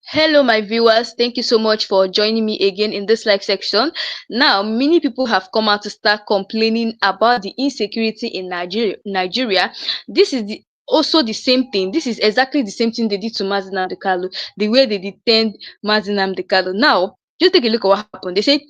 Hello, my viewers. Thank you so much for joining me again in this live section. Now, many people have come out to start complaining about the insecurity in Nigeria. This is also the same thing. This is exactly the same thing they did to Nnamdi Kanu, the way they detained Nnamdi Kanu. Now, just take a look at what happened. They say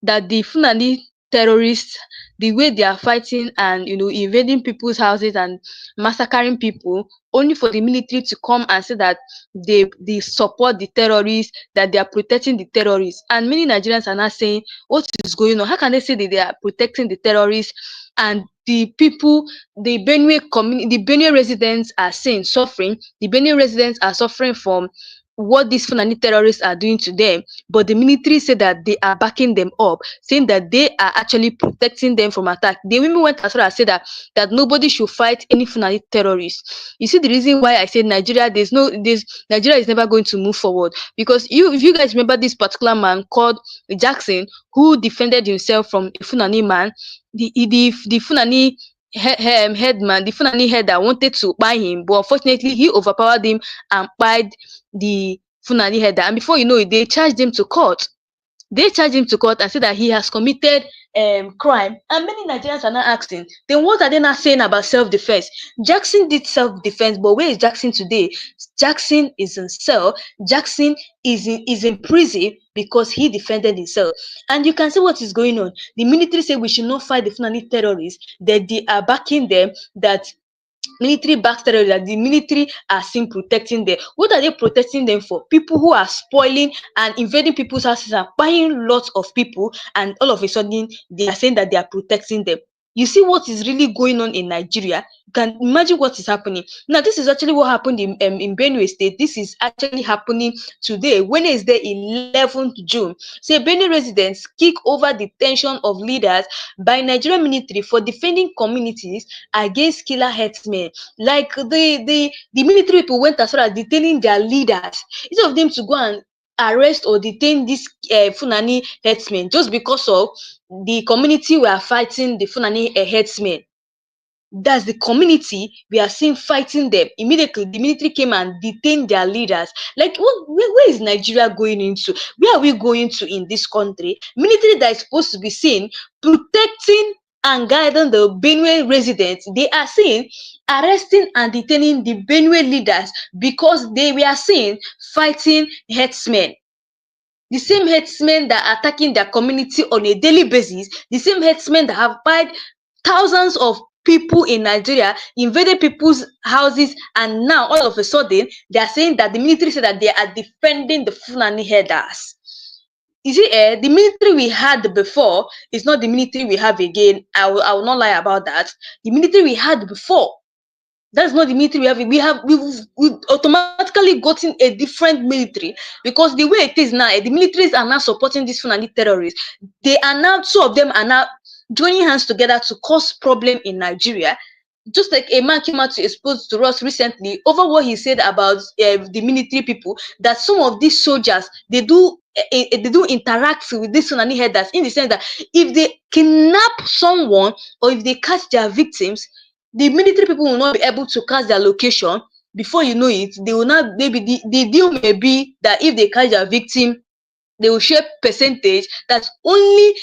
that the Fulani terrorists, the way they are fighting and invading people's houses and massacring people, only for the military to come and say that they support the terrorists, that they are protecting the terrorists. And many Nigerians are now saying, what is going on? How can they say that they are protecting the terrorists and the people, the Benue community, the Benue residents are saying suffering, the Benue residents are suffering from what these Fulani terrorists are doing to them, but the military said that they are backing them up, saying that they are actually protecting them from attack. They even went as far as say that nobody should fight any Fulani terrorists. You see the reason why I said Nigeria, Nigeria is never going to move forward, because if you guys remember this particular man called Jackson, who defended himself from a Fulani man, the Fulani headman, the Fulani head that wanted to buy him, but unfortunately he overpowered him and buyed the Fulani header. And before you know it, they charged him to court. They charged him to court and said that he has committed crime. And many Nigerians are now asking, then what are they not saying about self-defense? Jackson did self-defense, but where is Jackson today? Jackson is in cell. Jackson is in prison because he defended himself. And you can see what is going on. The military say we should not fight the Fulani terrorists, that they are backing them, that military backs terrorists, that the military are seen protecting them. What are they protecting them for? People who are spoiling and invading people's houses and buying lots of people, and all of a sudden they are saying that they are protecting them. You see what is really going on in Nigeria? You can imagine what is happening. Now, this is actually what happened in Benue State. This is actually happening today, Wednesday, 11th June. Say Benue residents kick over detention of leaders by Nigerian military for defending communities against killer herdsmen. Like the military people went as far as detaining their leaders instead of them to go and arrest or detain these Fulani herdsmen just because of the community we are fighting the Fulani herdsmen. That's the community we are seeing fighting them. Immediately, the military came and detained their leaders. Like, where is Nigeria going into? Where are we going to in this country? Military that is supposed to be seen protecting and guiding the Benue residents, they are seen arresting and detaining the Benue leaders because they were seen fighting herdsmen. The same herdsmen that are attacking their community on a daily basis, the same herdsmen that have buyed thousands of people in Nigeria, invaded people's houses, and now all of a sudden they are saying that the military said that they are defending the Fulani herders. You see, the military we had before is not the military we have again. I will not lie about that. The military we had before, that's not the military we have. We've automatically gotten a different military, because the way it is now, the militaries are now supporting these Fulani terrorists. They are now, two of them are now joining hands together to cause problem in Nigeria. Just like a man came out to expose to us recently over what he said about the military people, that some of these soldiers, they do interact with these Fulani headers, in the sense that if they kidnap someone or if they catch their victims, the military people will not be able to catch their location. Before you know it, they will not, maybe the deal may be that if they catch their victim, they will share percentage. That's only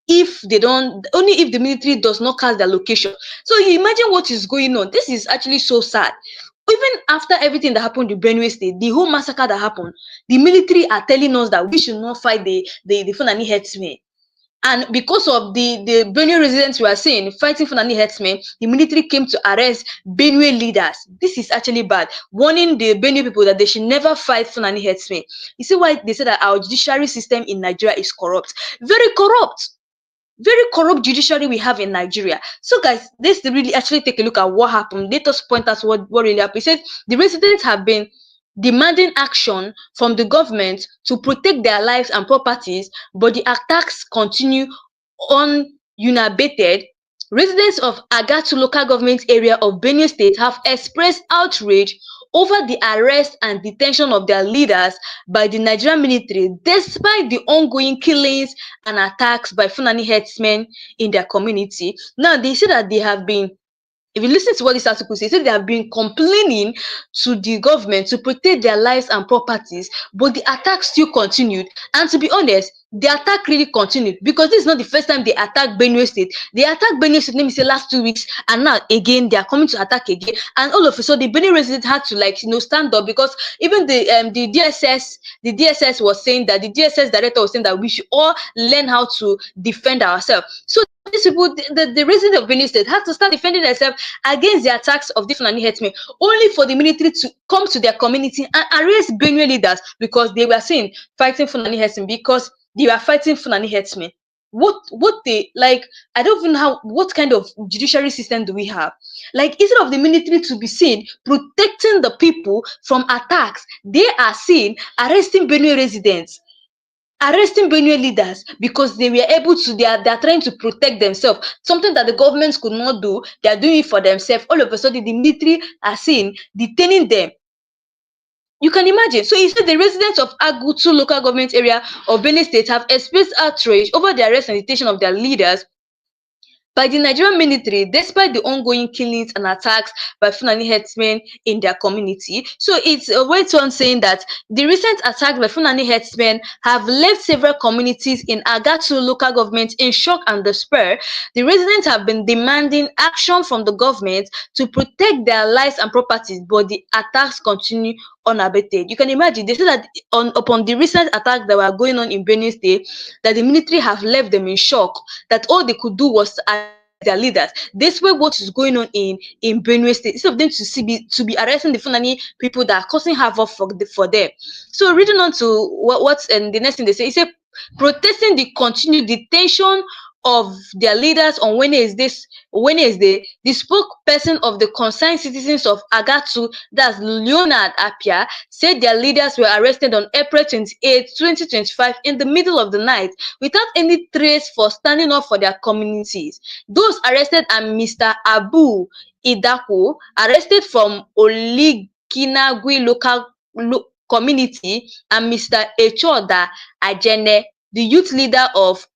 if the military does not catch their location. So you imagine what is going on. This is actually so sad. Even after everything that happened in Benue State, the whole massacre that happened, the military are telling us that we should not fight the Fulani herdsmen. And because of the Benue residents we are saying fighting Fulani herdsmen, the military came to arrest Benue leaders. This is actually bad. Warning the Benue people that they should never fight Fulani herdsmen. You see why they say that our judiciary system in Nigeria is corrupt? Very corrupt. Very corrupt judiciary we have in Nigeria. So guys, let's really actually take a look at what happened. Let us point out what really happened. It says the residents have been demanding action from the government to protect their lives and properties, but the attacks continue unabated. Residents of AGATU local government area of Benue State have expressed outrage over the arrest and detention of their leaders by the Nigerian military, despite the ongoing killings and attacks by Fulani herdsmen in their community. Now, they say that they have been If you listen to what this article says, they have been complaining to the government to protect their lives and properties, but the attack still continued. And to be honest, the attack really continued because this is not the first time they attacked Benue State. They attacked Benue State, let me say, last 2 weeks, and now again they are coming to attack again. And all of a sudden, the Benue resident had to stand up because even the DSS was saying that the DSS director was saying that we should all learn how to defend ourselves. So these people, the residents of Benue State, had to start defending themselves against the attacks of the Fulani herdsmen, only for the military to come to their community and arrest Benue leaders because they were seen fighting Fulani herdsmen, because they were fighting Fulani herdsmen. What they like, I don't even know what kind of judiciary system do we have. Like, instead of the military to be seen protecting the people from attacks, they are seen arresting Benue residents, arresting Benue leaders because they were able to, they are trying to protect themselves, something that the governments could not do. They are doing it for themselves. All of a sudden, the military are seen detaining them. You can imagine. So he said the residents of AGATU local government area of Benue State have expressed outrage over the arrest and detention of their leaders by the Nigerian military, despite the ongoing killings and attacks by Fulani herdsmen in their community. So it's a way on saying that the recent attacks by Fulani herdsmen have left several communities in AGATU local government in shock and despair. The residents have been demanding action from the government to protect their lives and properties, but the attacks continue unabated. You can imagine, they said that upon the recent attacks that were going on in Benue State, that the military have left them in shock, that all they could do was to arrest their leaders. Despite what is going on in Benue State, instead of them to be arresting the Fulani people that are causing havoc for them. So reading on to what's and the next thing they say, it said protesting the continued detention of their leaders on Wednesday, the spokesperson of the concerned citizens of AGATU, that's Leonard Appiah, said their leaders were arrested on April 28, 2025 in the middle of the night without any trace for standing up for their communities. Those arrested are Mr. Abu Idako, arrested from Oliginagui local community, and Mr. Echoda Ajene, the youth leader of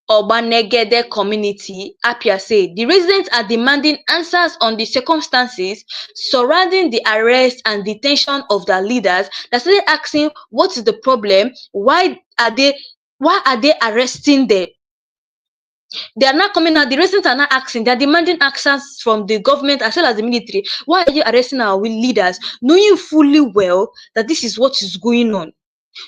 Obanegede community. Appiah said the residents are demanding answers on the circumstances surrounding the arrest and detention of their leaders. They started asking, what is the problem? Why are they arresting them? They are not coming out. The residents are not asking. They are demanding answers from the government as well as the military. Why are you arresting our leaders, knowing fully well that this is what is going on?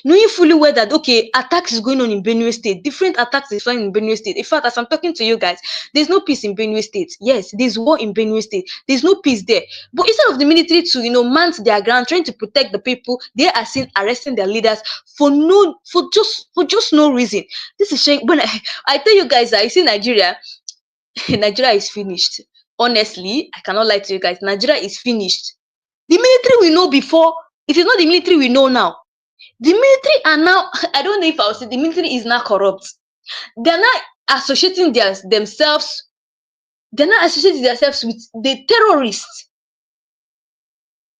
Knowing fully well that, okay, attacks is going on in Benue State, different attacks is flying in Benue State. In fact, as I'm talking to you guys, there's no peace in Benue State. Yes, there's war in Benue State. There's no peace there. But instead of the military to, mount their ground, trying to protect the people, they are seen arresting their leaders for just no reason. This is shame. When I tell you guys that I see Nigeria, Nigeria is finished. Honestly, I cannot lie to you guys. Nigeria is finished. The military we know before, it is not the military we know now. The military are now, I don't know if I would say the military is now corrupt. They're not associating themselves with the terrorists.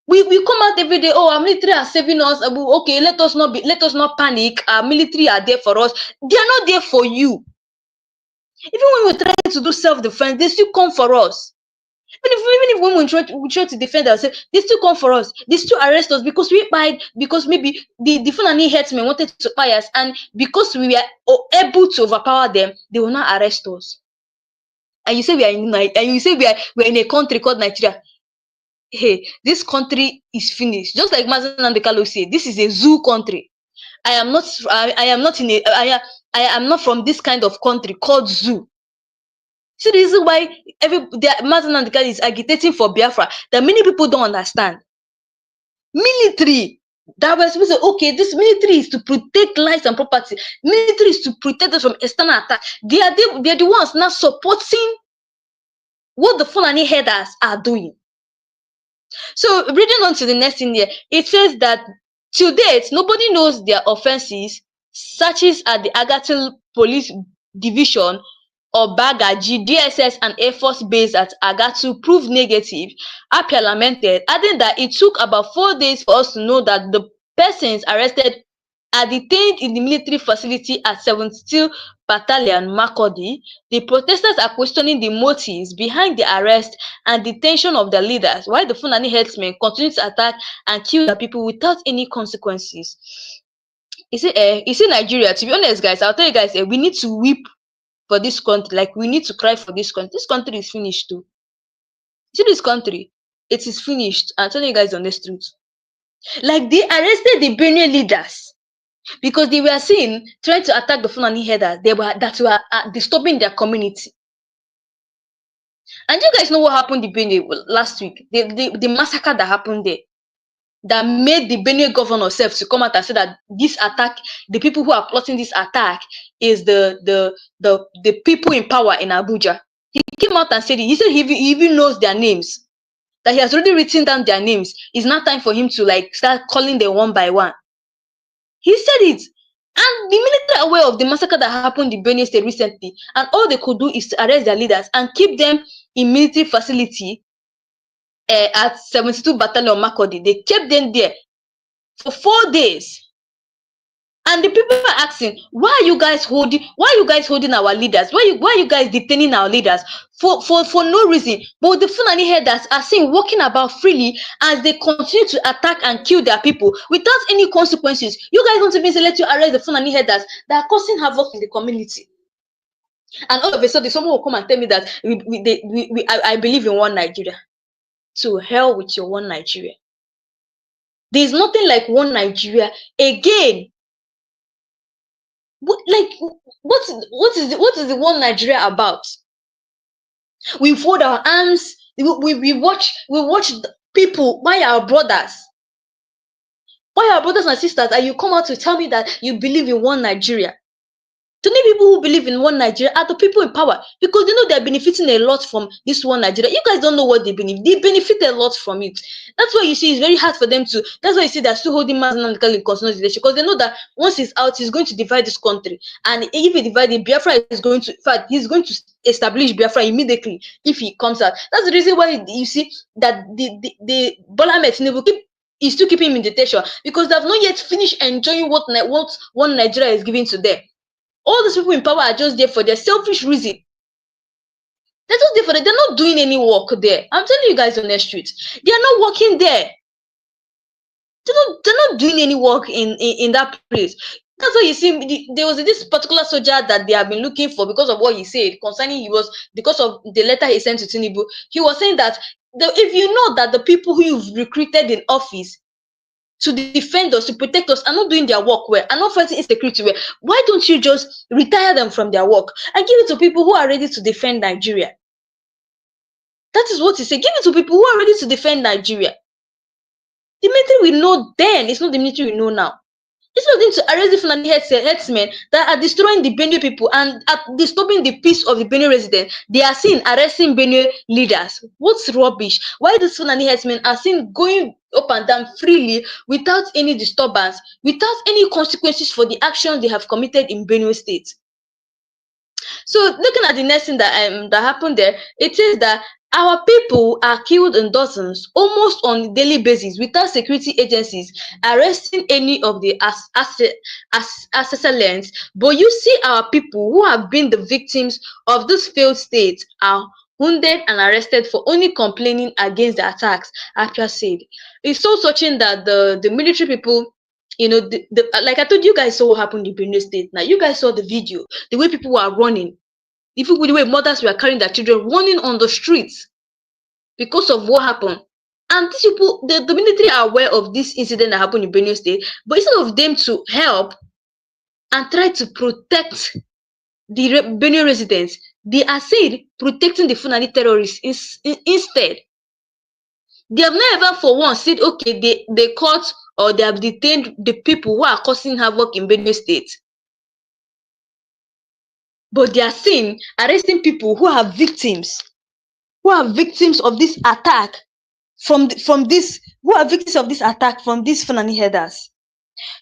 We come out every day, oh, our military are saving us. Okay, let us not panic. Our military are there for us. They are not there for you. Even when we're trying to do self-defense, they still come for us. Even if when we try to defend ourselves, they still come for us. They still arrest us because we fight, because maybe the Fulani herdsmen wanted to spy us, and because we were able to overpower them, they will not arrest us. And you say we are in a country called Nigeria. Hey, this country is finished. Just like Nnamdi Kanu said, this is a zoo country. I am not from this kind of country called zoo. See, the reason why Nnamdi Kanu is agitating for Biafra that many people don't understand. Military that we're supposed to, okay, this military is to protect lives and property. Military is to protect us from external attack. They are the ones now supporting what the Fulani herders are doing. So reading on to the next thing here, it says that to date, nobody knows their offenses. Searches at the AGATU police division or Bagaji, DSS and Air Force base at AGATU proved negative. Appiah lamented, adding that it took about 4 days for us to know that the persons arrested are detained in the military facility at 72 Battalion Makurdi. The protesters are questioning the motives behind the arrest and detention of their leaders, while the Fulani herdsmen continue to attack and kill their people without any consequences. You see Nigeria, to be honest, guys, I'll tell you guys, we need to weep for this country. Like, we need to cry for this country. This country is finished too. You see this country, it is finished. I'm telling you guys on this truth. Like, they arrested the Benue leaders because they were seen trying to attack the Fulani herders that were disturbing their community. And you guys know what happened in Benue last week? The massacre that happened there, that made the Benue governor self to come out and say that this attack, the people who are plotting this attack, is the people in power in Abuja. He came out and said it. He said he even knows their names, that he has already written down their names. It's not time for him to like start calling them one by one. He said it. And the military are aware of the massacre that happened in Benue State recently, and all they could do is to arrest their leaders and keep them in military facility at 72 Battalion Makurdi. They kept them there for 4 days. And the people are asking, why are you guys holding our leaders? Why are you guys detaining our leaders for no reason? But the Fulani herders are seen walking about freely as they continue to attack and kill their people without any consequences. You guys don't even say, let you arrest the Fulani herders that are causing havoc in the community. And all of a sudden, someone will come and tell me that I believe in one Nigeria. To hell with your one Nigeria. There's nothing like one Nigeria again. What is the one Nigeria about? We fold our arms. We watch people buy our brothers. Why our brothers and sisters, and you come out to tell me that you believe in one Nigeria? To many people who believe in one Nigeria are the people in power, because they know they're benefiting a lot from this one Nigeria. You guys don't know what they benefit. They benefit a lot from it. That's why you see it's very hard for them to. That's why you see they're still holding Nnamdi Kanu in continuous leadership, because they know that once he's out, he's going to divide this country. And if he divides it, Biafra is going to. In fact, he's going to establish Biafra immediately if he comes out. That's the reason why you see that the Bola Ahmed Tinubu is still keeping him in detention, because they have not yet finished enjoying what one Nigeria is giving to them. All these people in power are just there for their selfish reason. They're just there for that. They're not doing any work there. I'm telling you guys on the street. They are not working there. They're not doing any work in that place. That's why you see there was this particular soldier that they have been looking for because of what he said concerning because of the letter he sent to Tinubu. He was saying that if you know that the people who you've recruited in office to defend us, to protect us, are not doing their work well, are not fighting insecurity well, why don't you just retire them from their work and give it to people who are ready to defend Nigeria? That is what he said. Give it to people who are ready to defend Nigeria. The military we know then, it's not the military we know now. It's not going to arrest the Fulani herdsmen that are destroying the Benue people and are disturbing the peace of the Benue residents. They are seen arresting Benue leaders. What's rubbish? Why these Fulani herdsmen are seen going up and down freely without any disturbance, without any consequences for the actions they have committed in Benue State? So looking at the next thing that happened there, it is that our people are killed in dozens, almost on a daily basis, without security agencies arresting any of the assailants. But you see our people who have been the victims of this failed state are wounded and arrested for only complaining against the attacks, Afia said. It's so touching that the military people, you know, like I told you guys, saw what happened in Benue State. Now you guys saw the video, the way people were running, the way mothers were carrying their children, running on the streets because of what happened. And these people, the military are aware of this incident that happened in Benue State, but instead of them to help and try to protect the Benue residents, they are said protecting the Fulani terrorists instead. They have never for once said, okay, they caught or they have detained the people who are causing havoc in Benue State. But they are seen arresting people who are victims of this attack from these Fulani herders.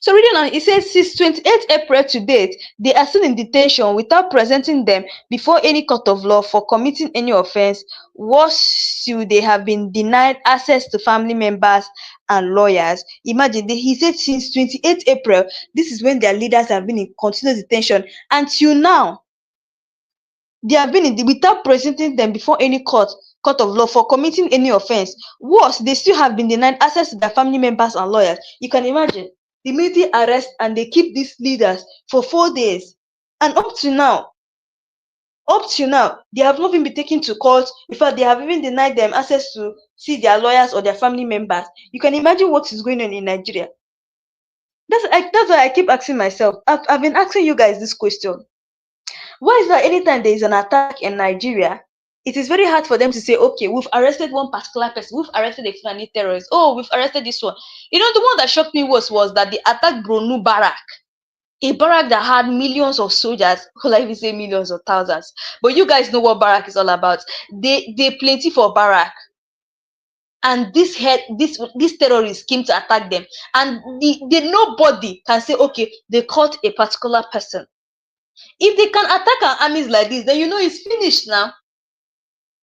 So reading on, it says since 28 April to date, they are still in detention without presenting them before any court of law for committing any offense. Worse, they have been denied access to family members and lawyers. Imagine, he said since 28 April, this is when their leaders have been in continuous detention. Until now, they have been without presenting them before any court of law for committing any offense. Worse, they still have been denied access to their family members and lawyers. You can imagine the military arrest and they keep these leaders for 4 days, and up to now, they have not even been taken to court. In fact, they have even denied them access to see their lawyers or their family members. You can imagine what is going on in Nigeria. That's why I keep asking myself. I've been asking you guys this question. Why is that anytime there is an attack in Nigeria, it is very hard for them to say, okay, we've arrested one particular person, we've arrested a FULANI terrorist, oh, we've arrested this one. You know, the one that shocked me was that they attacked Benue barrack, a barrack that had millions of soldiers, or like we say millions or thousands. But you guys know what barrack is all about. They plenty for barrack. And these terrorists came to attack them. And nobody can say, okay, they caught a particular person. If they can attack our armies like this, then you know it's finished now.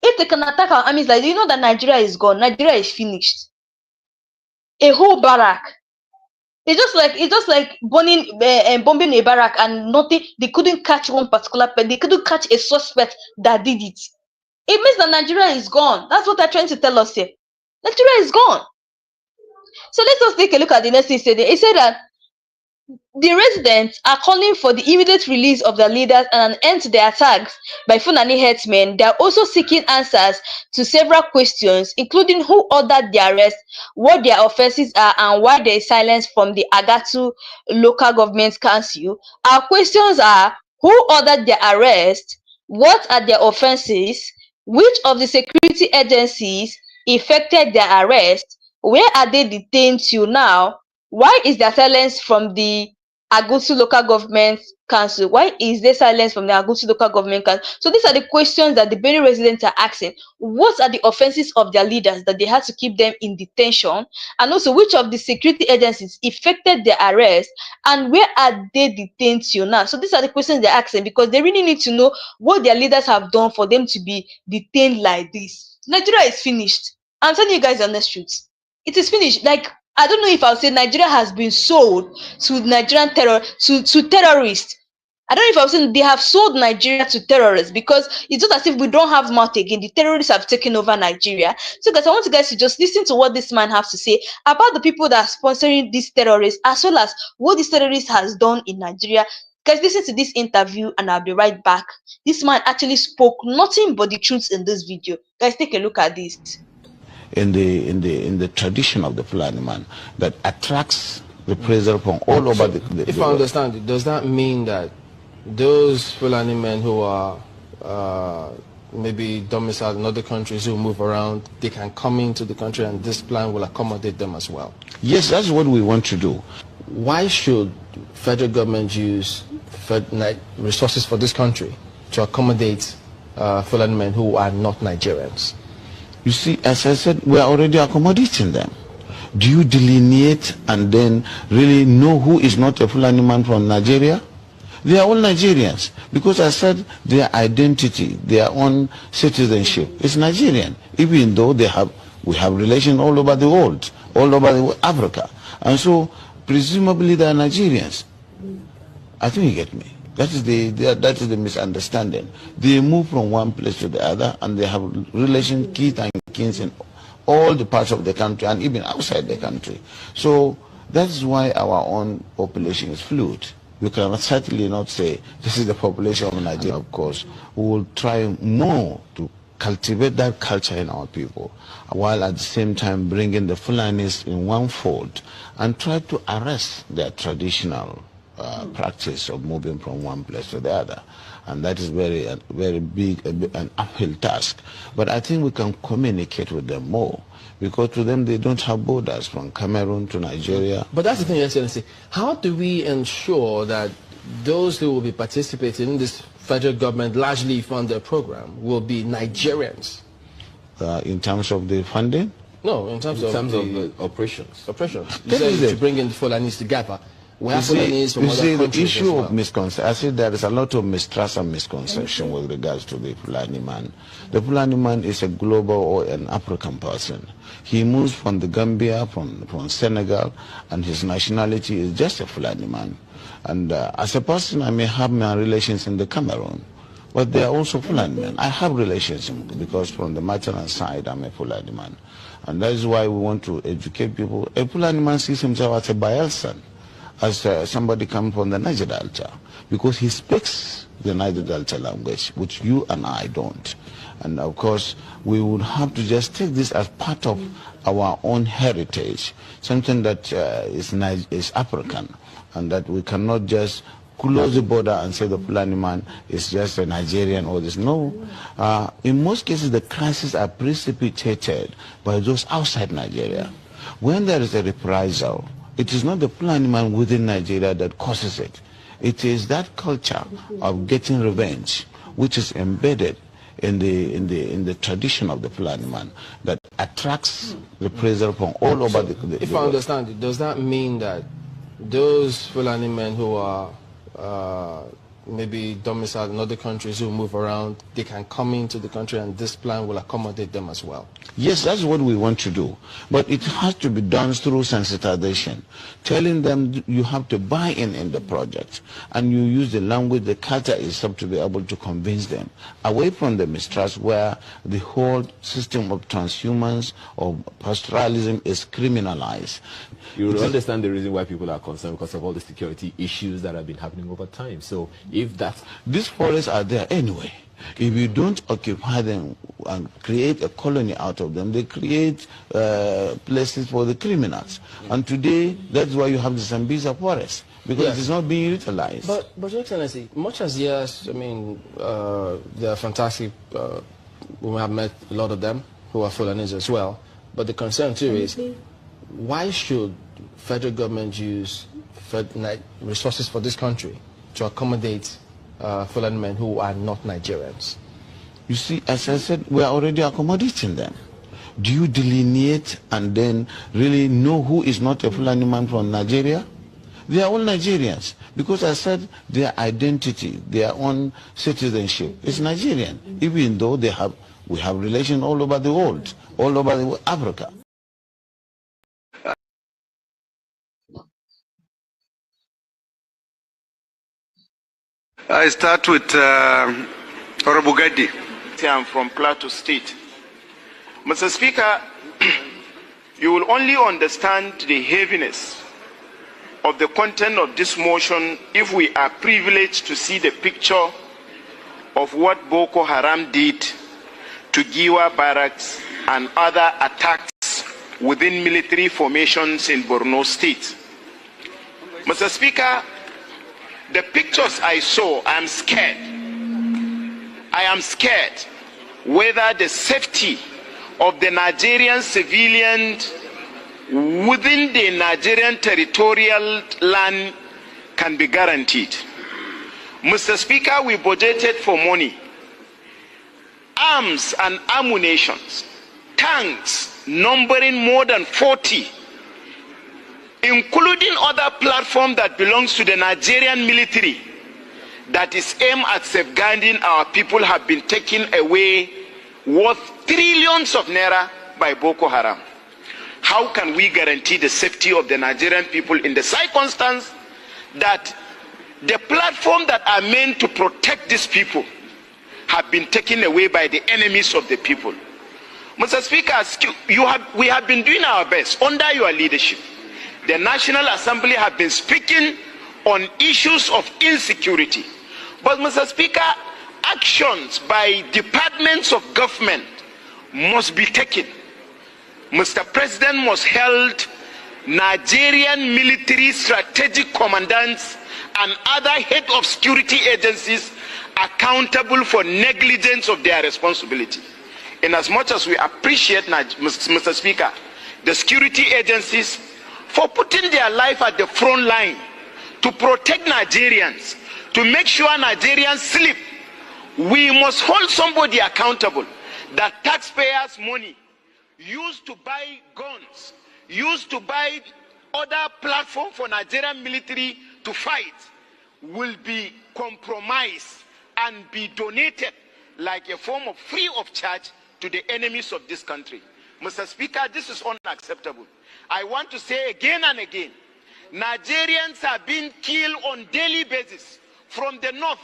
If they can attack our armies like this, you know that Nigeria is gone. Nigeria is finished. A whole barrack. It's just like bombing a barrack and nothing. They couldn't catch one particular person. They couldn't catch a suspect that did it. It means that Nigeria is gone. That's what they're trying to tell us here. Nigeria is gone. So let us take a look at the next thing. It said that the residents are calling for the immediate release of their leaders and an end to the attacks by FULANI herdsmen. They are also seeking answers to several questions, including who ordered the arrest, what their offenses are, and why there is silence from the AGATU local government council. Our questions are: who ordered the arrest? What are their offenses? Which of the security agencies effected their arrest? Where are they detained till now? Why is there silence from the AGATU local government council? Why is there silence from the AGATU local government council? So these are the questions that the Benue residents are asking. What are the offenses of their leaders that they had to keep them in detention? And also, which of the security agencies effected their arrest? And where are they detained till now? So these are the questions they're asking, because they really need to know what their leaders have done for them to be detained like this. Nigeria is finished. I'm telling you guys on the streets. It is finished. Like, I don't know if I'll say Nigeria has been sold to Nigerian to terrorists. I don't know if I'll say they have sold Nigeria to terrorists, because it's not as if we don't have mouth again. The terrorists have taken over Nigeria. So guys, I want you guys to just listen to what this man has to say about the people that are sponsoring these terrorists, as well as what this terrorist has done in Nigeria. Guys, listen to this interview and I'll be right back. This man actually spoke nothing but the truth in this video. Guys, take a look at this. In the tradition of the FULANI man that attracts reprisal from all over the If I understand it, does that mean that those FULANI men who are maybe domiciled in other countries, who move around, they can come into the country and this plan will accommodate them as well? Yes, that's what we want to do. Why should federal government use resources for this country to accommodate FULANI men who are not Nigerians? You see, as I said, we are already accommodating them. Do you delineate and then really know who is not a FULANI man from Nigeria? They are all Nigerians, because I said their identity, their own citizenship is Nigerian, even though we have relations all over the world, all over Africa. And so, presumably they are Nigerians. I think you get me. That is the misunderstanding. They move from one place to the other, and they have relations, kith and kins in all the parts of the country, and even outside the country. So that is why our own population is fluid. We can certainly not say this is the population of Nigeria. Of course, we will try more to cultivate that culture in our people, while at the same time bringing the Fulanis in one fold and try to arrest their traditional practice of moving from one place to the other. And that is very big, an uphill task. But I think we can communicate with them more, because to them they don't have borders from Cameroon to Nigeria. But that's the thing, Excellency. How do we ensure that those who will be participating in this federal government largely funded program will be Nigerians? In terms of the funding? No, in terms of operations. Operations. You said to bring in the Fulanis together. We have Fulanis from other countries. The issue of misconception, I said there is a lot of mistrust and misconception with regards to the Fulani man. The Fulani man is a global or an African person. He moves from the Gambia, from Senegal, and his nationality is just a Fulani man. And as a person, I may have my relations in the Cameroon, but they are also Fulani men. I have relations because from the maternal side, I'm a Fulani man. And that is why we want to educate people. A Fulani man sees himself as a Bayelsan, as somebody coming from the Niger Delta, because he speaks the Niger Delta language, which you and I don't. And of course, we would have to just take this as part of our own heritage, something that is African, and that we cannot just close the border and say the Fulani man is just a Nigerian or this. No. In most cases, the crises are precipitated by those outside Nigeria. When there is a reprisal, it is not the Fulani man within Nigeria that causes it. It is that culture of getting revenge, which is embedded in the tradition of the Fulani man, that attracts reprisal from all over the If the I understand it, does that mean that those Fulani men who are maybe domiciled in other countries, who move around, they can come into the country and this plan will accommodate them as well? Yes, that's what we want to do. But it has to be done through sensitization, telling them you have to buy in the project. And you use the language, the culture itself to be able to convince them, away from the mistrust where the whole system of transhumance or pastoralism is criminalized. You will understand the reason why people are concerned, because of all the security issues that have been happening over time. So if that's... These forests are there anyway. If you don't occupy them and create a colony out of them, they create places for the criminals. And today, that's why you have the Sambisa forest, because it is not being utilized. But Your Excellency, much as yes, I mean, they are fantastic. We have met a lot of them who are Fulanis as well. But the concern too is, why should federal government use resources for this country to accommodate Fulani men who are not Nigerians? You see, as I said, we are already accommodating them. Do you delineate and then really know who is not a Fulani man from Nigeria? They are all Nigerians, because I said their identity, their own citizenship is Nigerian, even though we have relations all over the world, all over Africa. I start with Honorable Gadi. I'm from Plateau State. Mr. Speaker, you will only understand the heaviness of the content of this motion if we are privileged to see the picture of what Boko Haram did to Giwa barracks and other attacks within military formations in Borno State. Mr. Speaker, the pictures I saw, I am scared. I am scared whether the safety of the Nigerian civilians within the Nigerian territorial land can be guaranteed. Mr. Speaker, we budgeted for money, arms and ammunition, tanks numbering more than 40, including other platforms that belongs to the Nigerian military, that is aimed at safeguarding our people, have been taken away, worth trillions of naira by Boko Haram. How can we guarantee the safety of the Nigerian people in the circumstance that the platform that are meant to protect these people have been taken away by the enemies of the people? Mr. Speaker, we have been doing our best under your leadership. The National Assembly have been speaking on issues of insecurity. But Mr. Speaker, actions by departments of government must be taken. Mr. President must hold Nigerian military strategic commandants and other head of security agencies accountable for negligence of their responsibility. In as much as we appreciate, Mr. Speaker, the security agencies for putting their life at the front line to protect Nigerians, to make sure Nigerians sleep, we must hold somebody accountable that taxpayers' money used to buy guns, used to buy other platform for Nigerian military to fight will be compromised and be donated like a form of free of charge to the enemies of this country. Mr. Speaker, this is unacceptable. I want to say again and again, Nigerians are being killed on daily basis from the north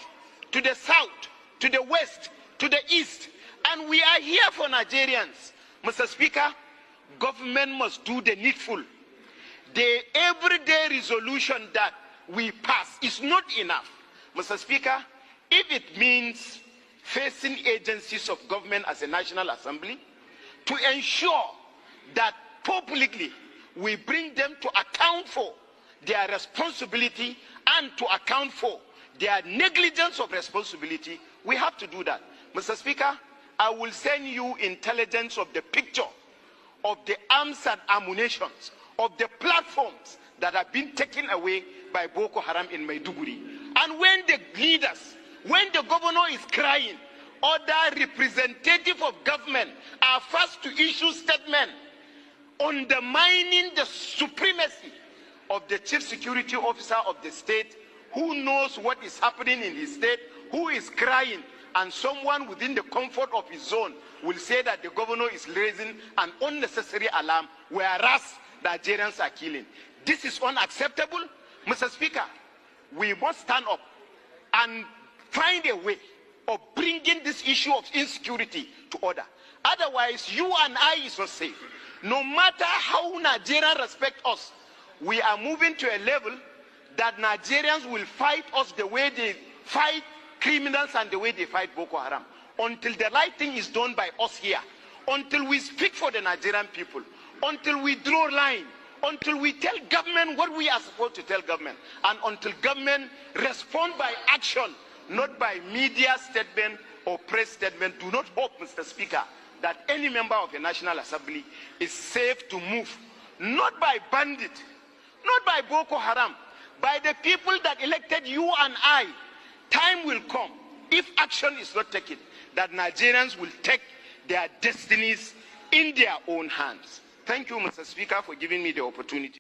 to the south, to the west, to the east, and we are here for Nigerians. Mr. Speaker, government must do the needful. The everyday resolution that we pass is not enough. Mr. Speaker, if it means facing agencies of government as a National Assembly to ensure that publicly we bring them to account for their responsibility and to account for their negligence of responsibility, we have to do that. Mr. Speaker, I will send you intelligence of the picture of the arms and ammunition, of the platforms that have been taken away by Boko Haram in Maiduguri. And when the leaders, when the governor is crying, other representatives of government are first to issue statements undermining the supremacy of the chief security officer of the state, who knows what is happening in his state, who is crying, and someone within the comfort of his zone will say that the governor is raising an unnecessary alarm, whereas Nigerians are killing. This is unacceptable. Mr. Speaker, we must stand up and find a way of bringing this issue of insecurity to order. Otherwise, you and I is not safe. No matter how Nigerians respect us, we are moving to a level that Nigerians will fight us the way they fight criminals and the way they fight Boko Haram. Until the right thing is done by us here, until we speak for the Nigerian people, until we draw line, until we tell government what we are supposed to tell government, and until government respond by action, not by media statement or press statement. Do not hope, Mr. Speaker, that any member of the National Assembly is safe to move, not by bandit, not by Boko Haram, by the people that elected you and I. Time will come, if action is not taken, that Nigerians will take their destinies in their own hands. Thank you, Mr. Speaker, for giving me the opportunity.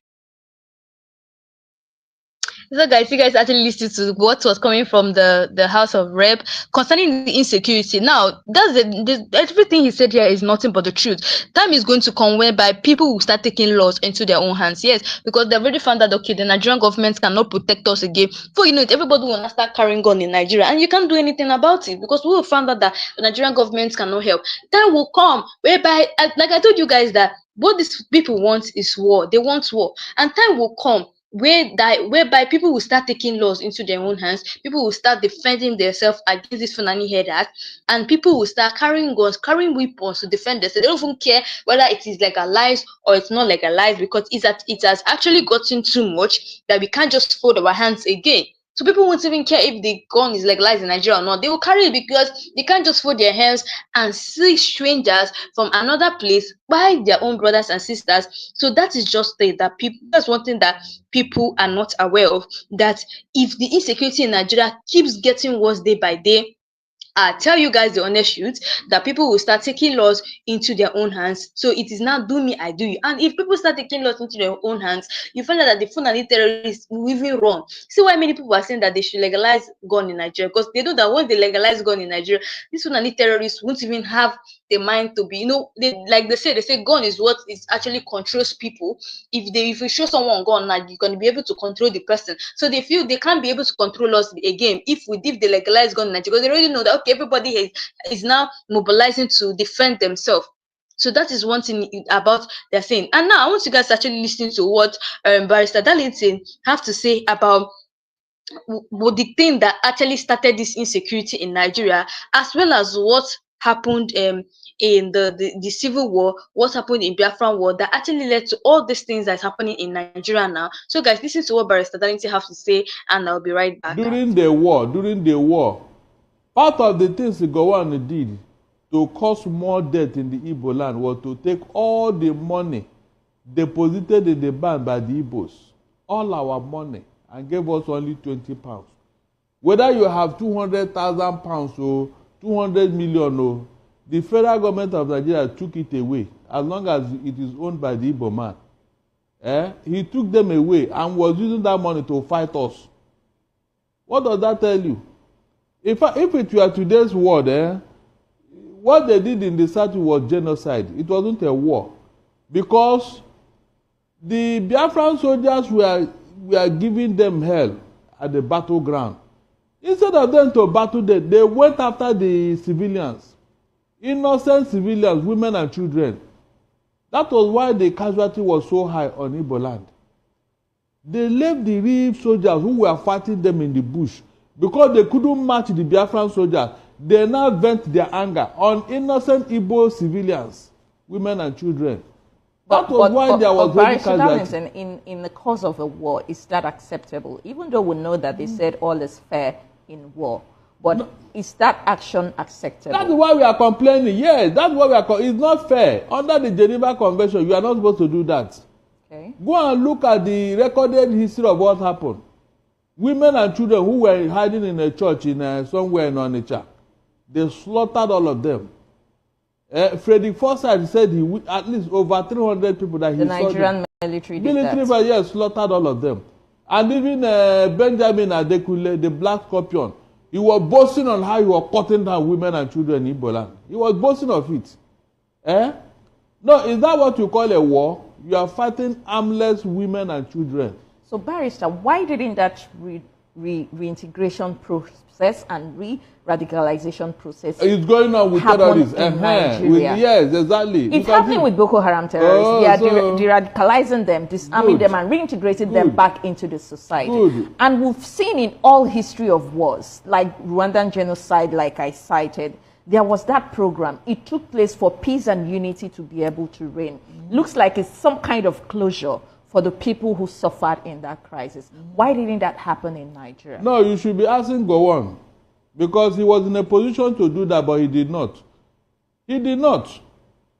So guys, you guys actually listened to what was coming from the House of Rep concerning the insecurity. Now, everything he said here is nothing but the truth. Time is going to come whereby people will start taking laws into their own hands. Yes, because they've already found that, okay, the Nigerian government cannot protect us again. For you know it, everybody will not start carrying gun in Nigeria, and you can't do anything about it because we will find out that the Nigerian government cannot help. Time will come whereby, like I told you guys, that what these people want is war. They want war, and time will come whereby people will start taking laws into their own hands. People will start defending themselves against this FULANI headers, and people will start carrying guns, carrying weapons to defend themselves. They don't even care whether it is legalized or it's not legalized, because it has actually gotten too much that we can't just fold our hands again. So people won't even care if the gun is legalized in Nigeria or not. They will carry it because they can't just fold their hands and see strangers from another place by their own brothers and sisters. So that is just that people. That's one thing that people are not aware of. That if the insecurity in Nigeria keeps getting worse day by day, I tell you guys the honest truth, that people will start taking laws into their own hands. So it is now do me, I do you. And if people start taking laws into their own hands, you find out that the FULANI terrorists will even run. See why many people are saying that they should legalize gun in Nigeria, because they know that once they legalize gun in Nigeria, these FULANI terrorists won't even have the mind to be, they say gun is what is actually controls people. If you show someone gun, now you're going to be able to control the person. So they feel they can't be able to control us again if they legalize gun in Nigeria, because they already know that, okay, everybody is now mobilizing to defend themselves. So that is one thing about their thing. And now I want you guys to actually listen to what Barrister Darlington have to say about the thing that actually started this insecurity in Nigeria, as well as what happened in the civil war, what happened in Biafran war, that actually led to all these things that's happening in Nigeria now. So guys, listen to what Barrister Darlington have to say, and I'll be right back. During the war, part of the things the government did to cause more death in the Igbo land was to take all the money deposited in the bank by the Igbos, all our money, and gave us only 20 pounds. Whether you have 200,000 pounds or 200 million, or the federal government of Nigeria took it away as long as it is owned by the Igbo man. He took them away and was using that money to fight us. What does that tell you? If it were today's world, what they did in the South was genocide. It wasn't a war. Because the Biafran soldiers were giving them hell at the battleground. Instead of them to battle them, they went after the civilians. Innocent civilians, women and children. That was why the casualty was so high on Igbo land. They left the real soldiers who were fighting them in the bush because they couldn't match the Biafran soldiers. They now vent their anger on innocent Igbo civilians, women and children. That was why there was heavy casualty. In the cause of a war, is that acceptable? Even though we know that they said all is fair in war. But no, is that action acceptable? That's why we are complaining. Yes, that's why we are. It's not fair. Under the Geneva Convention, you are not supposed to do that. Okay. Go and look at the recorded history of what happened. Women and children who were hiding in a church in somewhere in Onitsha, they slaughtered all of them. Frederick Forsyth said at least over 300 people that he saw. The Nigerian military did that. Yes, slaughtered all of them. And even Benjamin Adekule, the Black Scorpion, he was boasting on how he was cutting down women and children in Igbo land. He was boasting of it. No, is that what you call a war? You are fighting armless women and children. So, Barrister, why didn't that reintegration process and re-radicalization process it's going on with terrorists? Yes, exactly. It's happening with Boko Haram terrorists. They are de-radicalizing them, disarming them, and reintegrating them back into the society. And we've seen in all history of wars, like Rwandan genocide, like I cited, there was that program. It took place for peace and unity to be able to reign. Looks like it's some kind of closure for the people who suffered in that crisis. Why didn't that happen in Nigeria? No, you should be asking Gowon. Because he was in a position to do that, but he did not. He did not.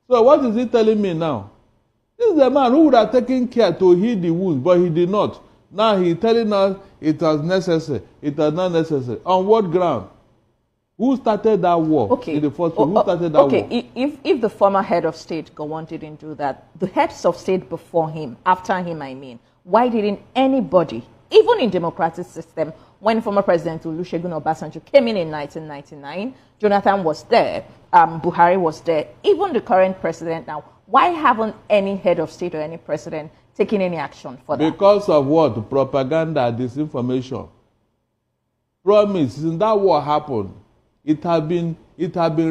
So what is he telling me now? This is a man who would have taken care to heal the wounds, but he did not. Now he's telling us it was necessary. It was not necessary. On what ground? Who started that war? Okay. In the first place? Who started that war? If the former head of state, Gowon, didn't do that, the heads of state before him, after him, I mean, why didn't anybody, even in democratic system, when former President Olusegun Obasanjo came in 1999, Jonathan was there, Buhari was there, even the current president now, why haven't any head of state or any president taken any action for that? Because of what? Propaganda, disinformation. Promise, since that war happened, it had been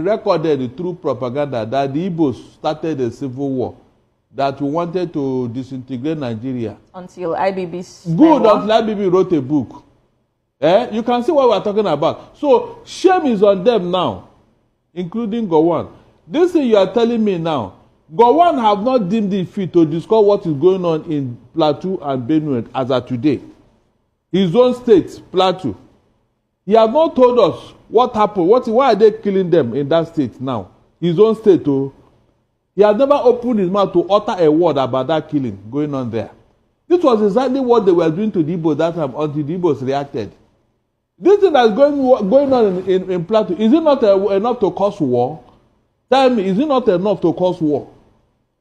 recorded through propaganda that the Igbos started a civil war, that we wanted to disintegrate Nigeria. Until IBB's Good, until IBB wrote a book. You can see what we're talking about. So shame is on them now, including Gowon. This thing you are telling me now, Gowon have not deemed it fit to discuss what is going on in Plateau and Benue as of today. His own state, Plateau. He has not told us what happened. Why are they killing them in that state now? His own state, too. He has never opened his mouth to utter a word about that killing going on there. This was exactly what they were doing to the Igbos that time until the Igbos reacted. This thing that's going on in Plateau, is it not enough to cause war? Tell me, is it not enough to cause war?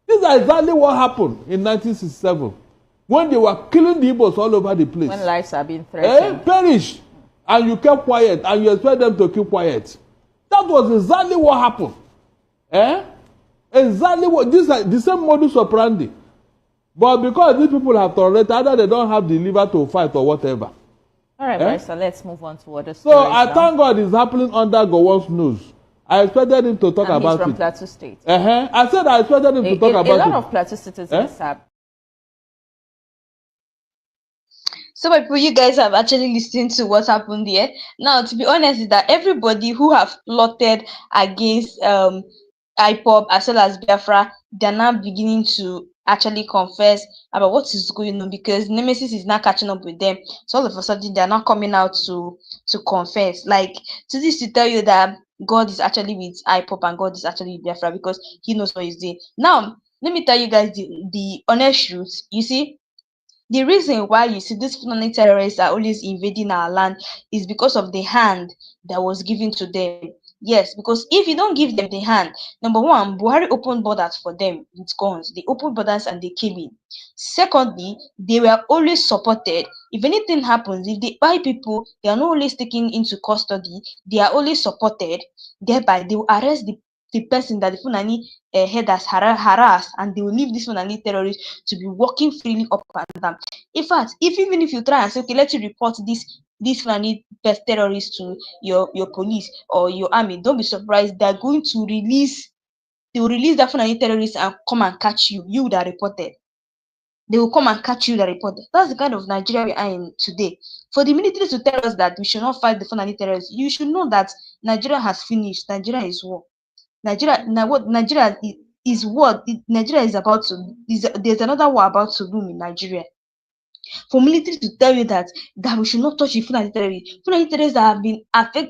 This is exactly what happened in 1967 when they were killing the Igbos all over the place. When lives are being threatened. Perish. And you kept quiet, and you expect them to keep quiet. That was exactly what happened. Exactly what, this is the same modus operandi. But because these people have tolerated, either they don't have the liver to fight or whatever. All right, so let's move on to other stories. So I thank God it's happening under Gowon's nose. I expected him to talk about it. He's from Plateau State. I said I expected him to talk about it. A lot of Plateau citizens have. So, people, you guys have actually listened to what happened here. Now, to be honest, is that everybody who have plotted against IPOB as well as Biafra, they're now beginning to actually confess about what is going on, because Nemesis is now catching up with them. So all of a sudden, they're not coming out to confess. Like, to this to tell you that God is actually with IPOB and God is actually with Biafra because he knows what he's doing. Now, let me tell you guys the honest truth. You see, the reason why you see these Fulani terrorists are always invading our land is because of the hand that was given to them. Yes, because if you don't give them the hand, number one, Buhari opened borders for them with guns. They opened borders and they came in. Secondly, they were always supported. If anything happens, if they buy people, they are not always taken into custody. They are always supported. Thereby, they will arrest the person that the Fulani head has harassed, and they will leave this Fulani terrorist to be walking freely up and down. In fact, even if you try and say, okay, let you report this Fulani terrorist to your police or your army, don't be surprised they're going to release that Fulani terrorist and come and catch you that reported. They will come and catch you that reported. That's the kind of Nigeria we are in today. For the military to tell us that we should not fight the Fulani terrorists, you should know that Nigeria has finished. Nigeria is war. Nigeria is what Nigeria is about to. There's another war about to boom in Nigeria. For military to tell you that we should not touch the Fulani terrorists. Fulani terrorists that have been affected,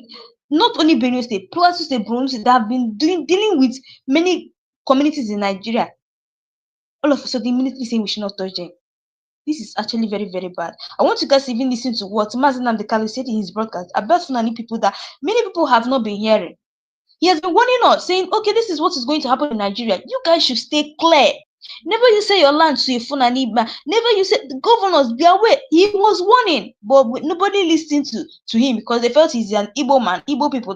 not only Benue State, Plateau State, Borno State, that have been dealing with many communities in Nigeria. All of a sudden, the military saying we should not touch them. This is actually very, very bad. I want you guys to even listen to what Nnamdi Kanu said in his broadcast about Fulani people that many people have not been hearing. He has been warning us, saying, okay, this is what is going to happen in Nigeria. You guys should stay clear. Never you say your land to a Fulani man. Never you say the governors be aware. He was warning, but nobody listened to him because they felt he's an Igbo man. Igbo people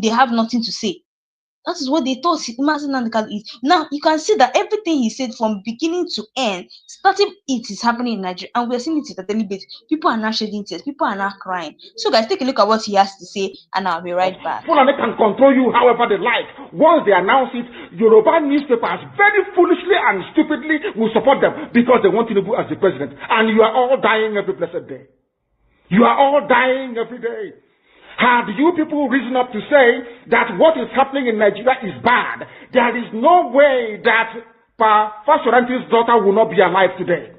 they have nothing to say. That is what they thought Nnamdi Kanu is. Now you can see that everything he said from beginning to end, starting it is happening in Nigeria, and we're seeing it at a daily basis. People are now shedding tears, people are now crying. So guys, take a look at what he has to say, and I'll be right back. Fulani can control you however they like. Once they announce it, Yoruba newspapers very foolishly and stupidly will support them because they want Tinubu as the president. And you are all dying every blessed day. You are all dying every day. Had you people risen up to say that what is happening in Nigeria is bad, there is no way that Pastoranti's daughter will not be alive today.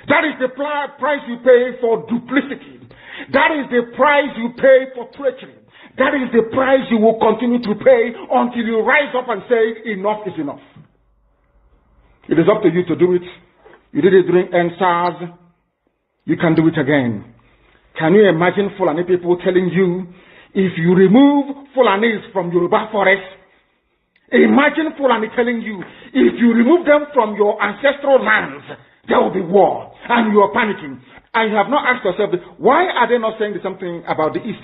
That is the price you pay for duplicity. That is the price you pay for treachery. That is the price you will continue to pay until you rise up and say, enough is enough. It is up to you to do it. You did it during NSAS. You can do it again. Can you imagine Fulani people telling you, if you remove Fulanis from Yoruba forest, imagine Fulani telling you, if you remove them from your ancestral lands, there will be war, and you are panicking. And you have not asked yourself, why are they not saying something about the East?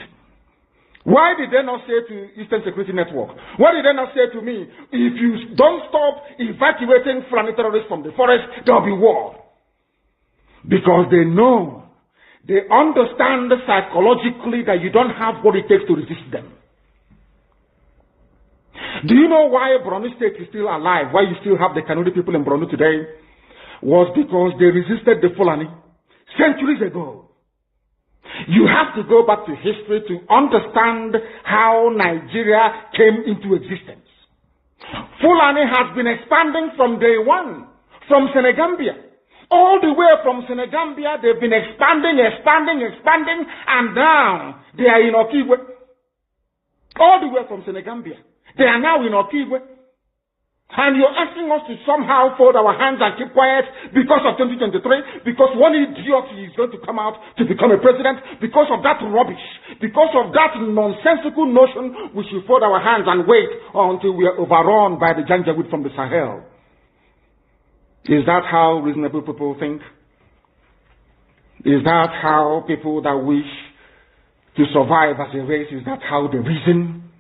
Why did they not say to Eastern Security Network? Why did they not say to me, if you don't stop evacuating Fulani terrorists from the forest, there will be war? Because they know, they understand psychologically that you don't have what it takes to resist them. Do you know why Borno State is still alive? Why you still have the Kanuri people in Borno today? Was because they resisted the Fulani centuries ago. You have to go back to history to understand how Nigeria came into existence. Fulani has been expanding from day one, from Senegambia. All the way from Senegambia, they've been expanding, and now they are in Okigwe. All the way from Senegambia. They are now in Okigwe. And you're asking us to somehow fold our hands and keep quiet because of 2023, because one idiot is going to come out to become a president, because of that rubbish, because of that nonsensical notion, we should fold our hands and wait until we are overrun by the Janjaweed from the Sahel. Is that how reasonable people think? Is that how people that wish to survive as a race, is that how they reason?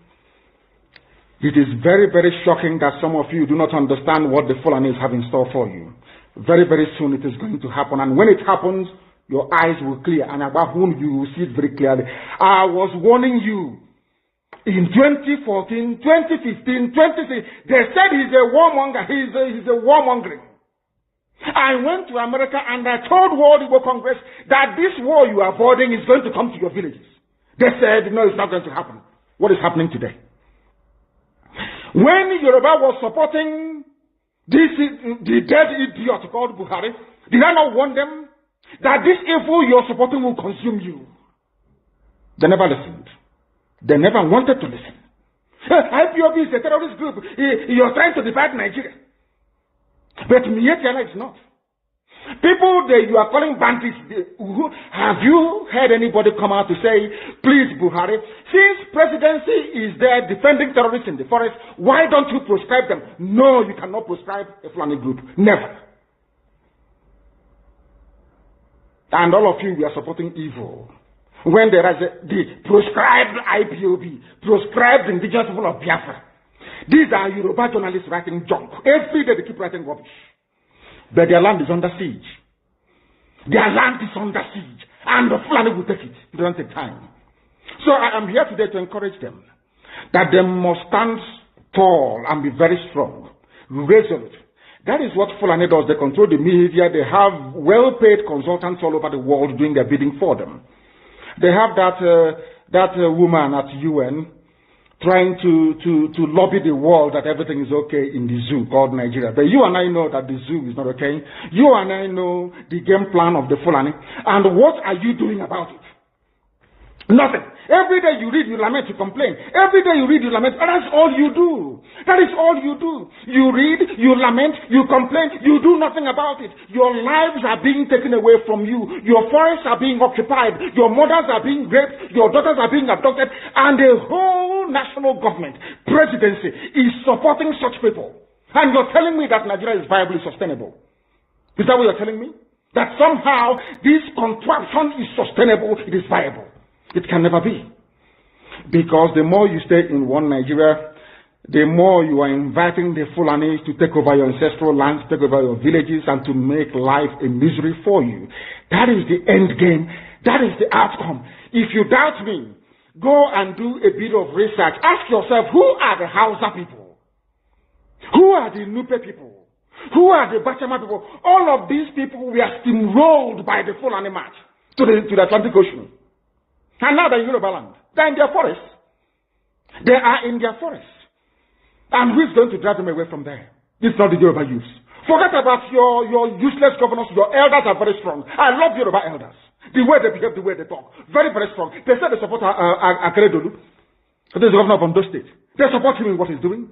It is very, very shocking that some of you do not understand what the Fulanis have in store for you. Very, very soon it is going to happen. And when it happens, your eyes will clear. And about whom you will see it very clearly. I was warning you. In 2014, 2015, 2016, they said he's a warmonger. He's a warmongering. I went to America and I told World Igbo Congress that this war you are avoiding is going to come to your villages. They said, no, it's not going to happen. What is happening today? When Yoruba was supporting the dead idiot called Buhari, did I not warn them that this evil you're supporting will consume you? They never listened. They never wanted to listen. IPOB is a terrorist group. You're trying to divide Nigeria. But Mietiana is not. People that you are calling bandits, have you heard anybody come out to say, please, Buhari, since presidency is there defending terrorists in the forest, why don't you proscribe them? No, you cannot proscribe a Fulani group. Never. And all of you, we are supporting evil. When there is the proscribed IPOB, proscribed indigenous people of Biafra. These are Yoruba journalists writing junk. Every day they keep writing rubbish. But their land is under siege. Their land is under siege. And the Fulani will take it. It doesn't take time. So I am here today to encourage them that they must stand tall and be very strong, resolute. That is what Fulani does. They control the media. They have well-paid consultants all over the world doing their bidding for them. They have that woman at UN trying to lobby the world that everything is okay in the zoo called Nigeria. But you and I know that the zoo is not okay. You and I know the game plan of the Fulani. And what are you doing about it? Nothing. Every day you read, you lament, you complain. Every day you read, you lament. And that's all you do. That is all you do. You read, you lament, you complain. You do nothing about it. Your lives are being taken away from you. Your forests are being occupied. Your mothers are being raped. Your daughters are being abducted. And the whole national government, presidency, is supporting such people. And you're telling me that Nigeria is viably sustainable. Is that what you're telling me? That somehow this contraption is sustainable, it is viable. It can never be. Because the more you stay in one Nigeria, the more you are inviting the Fulani to take over your ancestral lands, take over your villages, and to make life a misery for you. That is the end game. That is the outcome. If you doubt me, go and do a bit of research. Ask yourself, who are the Hausa people? Who are the Nupe people? Who are the Bachama people? All of these people were steamrolled by the Fulani march to the Atlantic Ocean. And now they're in Yoruba land. They're in their forests. They are in their forests. And who's going to drive them away from there? It's not the Yoruba youths. Forget about your useless governors. Your elders are very strong. I love Yoruba elders. The way they behave, the way they talk. Very, very strong. They say they support Akeredolu. He's the governor of Ondo State. They support him in what he's doing.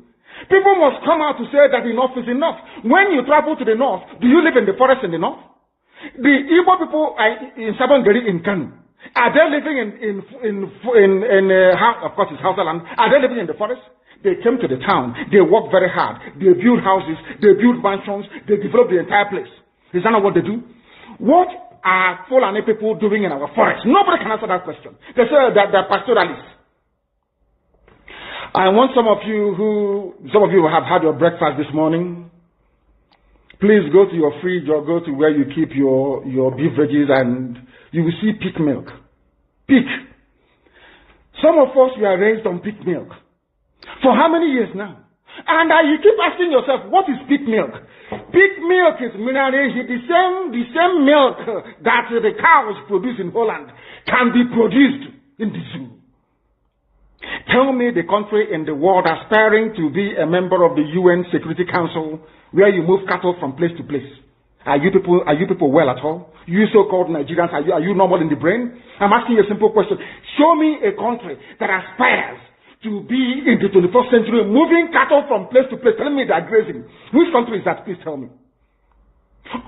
People must come out to say that enough is enough. When you travel to the north, do you live in the forest in the north? The Igbo people are in Sabongeri in Kanu. Are they living of course it's Hausa land, are they living in the forest? They came to the town, they work very hard, they build houses, they build mansions, they develop the entire place. Is that not what they do? What are Fulani people doing in our forest? Nobody can answer that question. They say that they're pastoralists. I want some of you who have had your breakfast this morning. Please go to your fridge or go to where you keep your beverages and you will see pig milk. Pig. Some of us were raised on pig milk. For how many years now? And you keep asking yourself, what is pig milk? Pig milk is mineral. The same milk that the cows produce in Holland can be produced in the zoo. Tell me the country in the world aspiring to be a member of the UN Security Council where you move cattle from place to place. Are you people well at all? You so-called Nigerians, are you normal in the brain? I'm asking you a simple question. Show me a country that aspires to be in the 21st century, moving cattle from place to place, telling me they're grazing. Which country is that? Please tell me.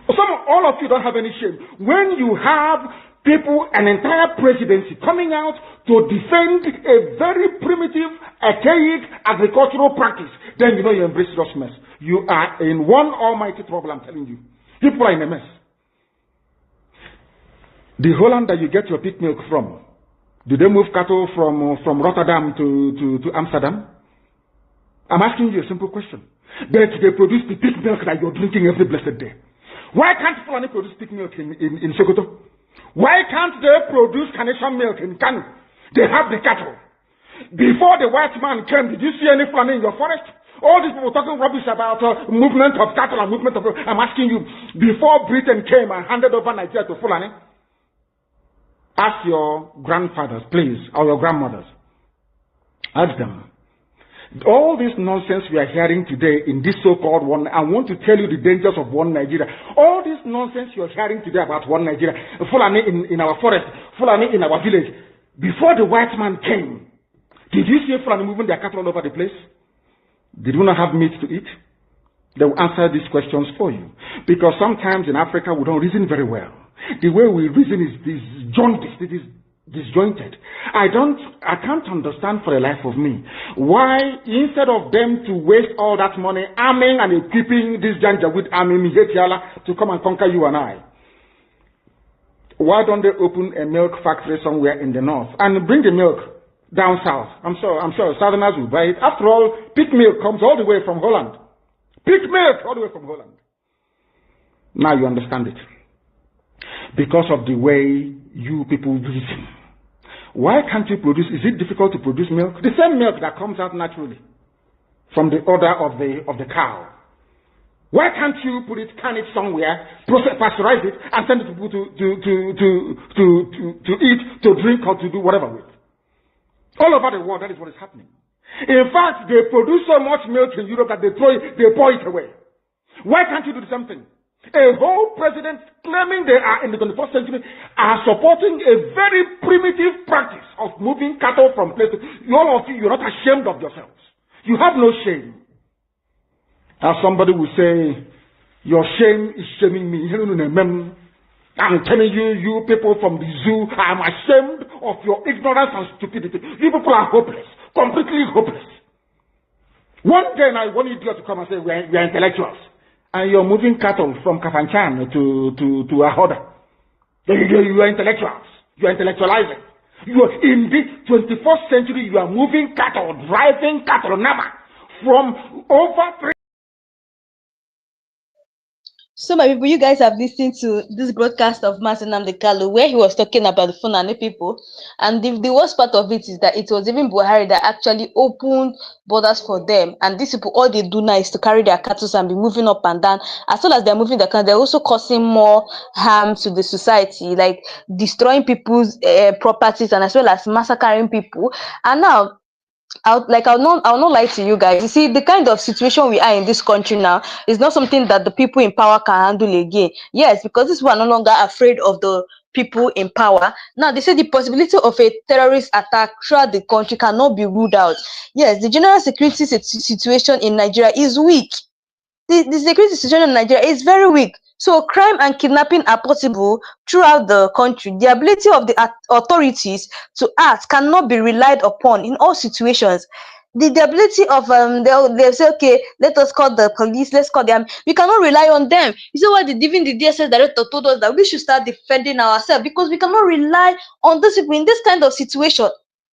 All of you don't have any shame. When you have people, an entire presidency coming out to defend a very primitive, archaic agricultural practice, then you know you embrace this mess. You are in one almighty trouble, I'm telling you. People are in a mess. The Holland that you get your pig milk from, do they move cattle from Rotterdam to Amsterdam? I'm asking you a simple question. But they produce the pig milk that you're drinking every blessed day. Why can't Fulani produce pig milk in Sokoto? Why can't they produce carnation milk in Kanu? They have the cattle. Before the white man came, did you see any Fulani in your forest? All these people talking rubbish about movement of cattle and movement of... I'm asking you, before Britain came and handed over Nigeria to Fulani, ask your grandfathers, please, or your grandmothers. Ask them. All this nonsense we are hearing today in this so-called one, I want to tell you the dangers of one Nigeria. All this nonsense you are hearing today about one Nigeria, Fulani in our forest, Fulani in our village. Before the white man came, did you see Fulani moving their cattle all over the place? Did we not have meat to eat? They will answer these questions for you. Because sometimes in Africa, we don't reason very well. The way we reason is jaundiced, it is disjointed. I can't understand for the life of me why, instead of them to waste all that money arming and equipping this Janjaweed army to come and conquer you and I, why don't they open a milk factory somewhere in the north and bring the milk down south? I'm sure Southerners will buy it. After all, pig milk comes all the way from Holland. Pig milk all the way from Holland. Now you understand it. Because of the way you people reason. Why can't you produce? Is it difficult to produce milk? The same milk that comes out naturally from the udder of the cow. Why can't you can it somewhere, pasteurize it, and send it to people to eat, to drink, or to do whatever with? All over the world, that is what is happening. In fact, they produce so much milk in Europe that they pour it away. Why can't you do the same thing? A whole president claiming they are in the 21st century are supporting a very primitive practice of moving cattle from place to place. All of you, you're not ashamed of yourselves. You have no shame. As somebody will say, your shame is shaming me. I'm telling you, you people from the zoo, I'm ashamed of your ignorance and stupidity. You people are hopeless, completely hopeless. One day I want idiot to come and say, we are intellectuals. And you're moving cattle from Kafanchan to Ahoda. You are intellectuals. You are intellectualizing. You are in the 21st century, you are moving cattle, driving cattle, from over 3. So, my people, you guys have listened to this broadcast of Nnamdi Kanu where he was talking about the Fulani people. And the worst part of it is that it was even Buhari that actually opened borders for them. And these people, all they do now is to carry their cattle and be moving up and down. As well as they're moving the cattle, they're also causing more harm to the society, like destroying people's properties and as well as massacring people. And now, I'll not lie to you guys. You see, the kind of situation we are in this country now is not something that the people in power can handle again. Yes, because these people are no longer afraid of the people in power. Now, they say the possibility of a terrorist attack throughout the country cannot be ruled out. Yes, the general security situation in Nigeria is weak. The security situation in Nigeria is very weak. So crime and kidnapping are possible throughout the country. The ability of the authorities to act cannot be relied upon in all situations. The ability of they'll say, okay, let us call the police, let's call them. We cannot rely on them. You see why even the DSS director told us that we should start defending ourselves, because we cannot rely on those people in this kind of situation.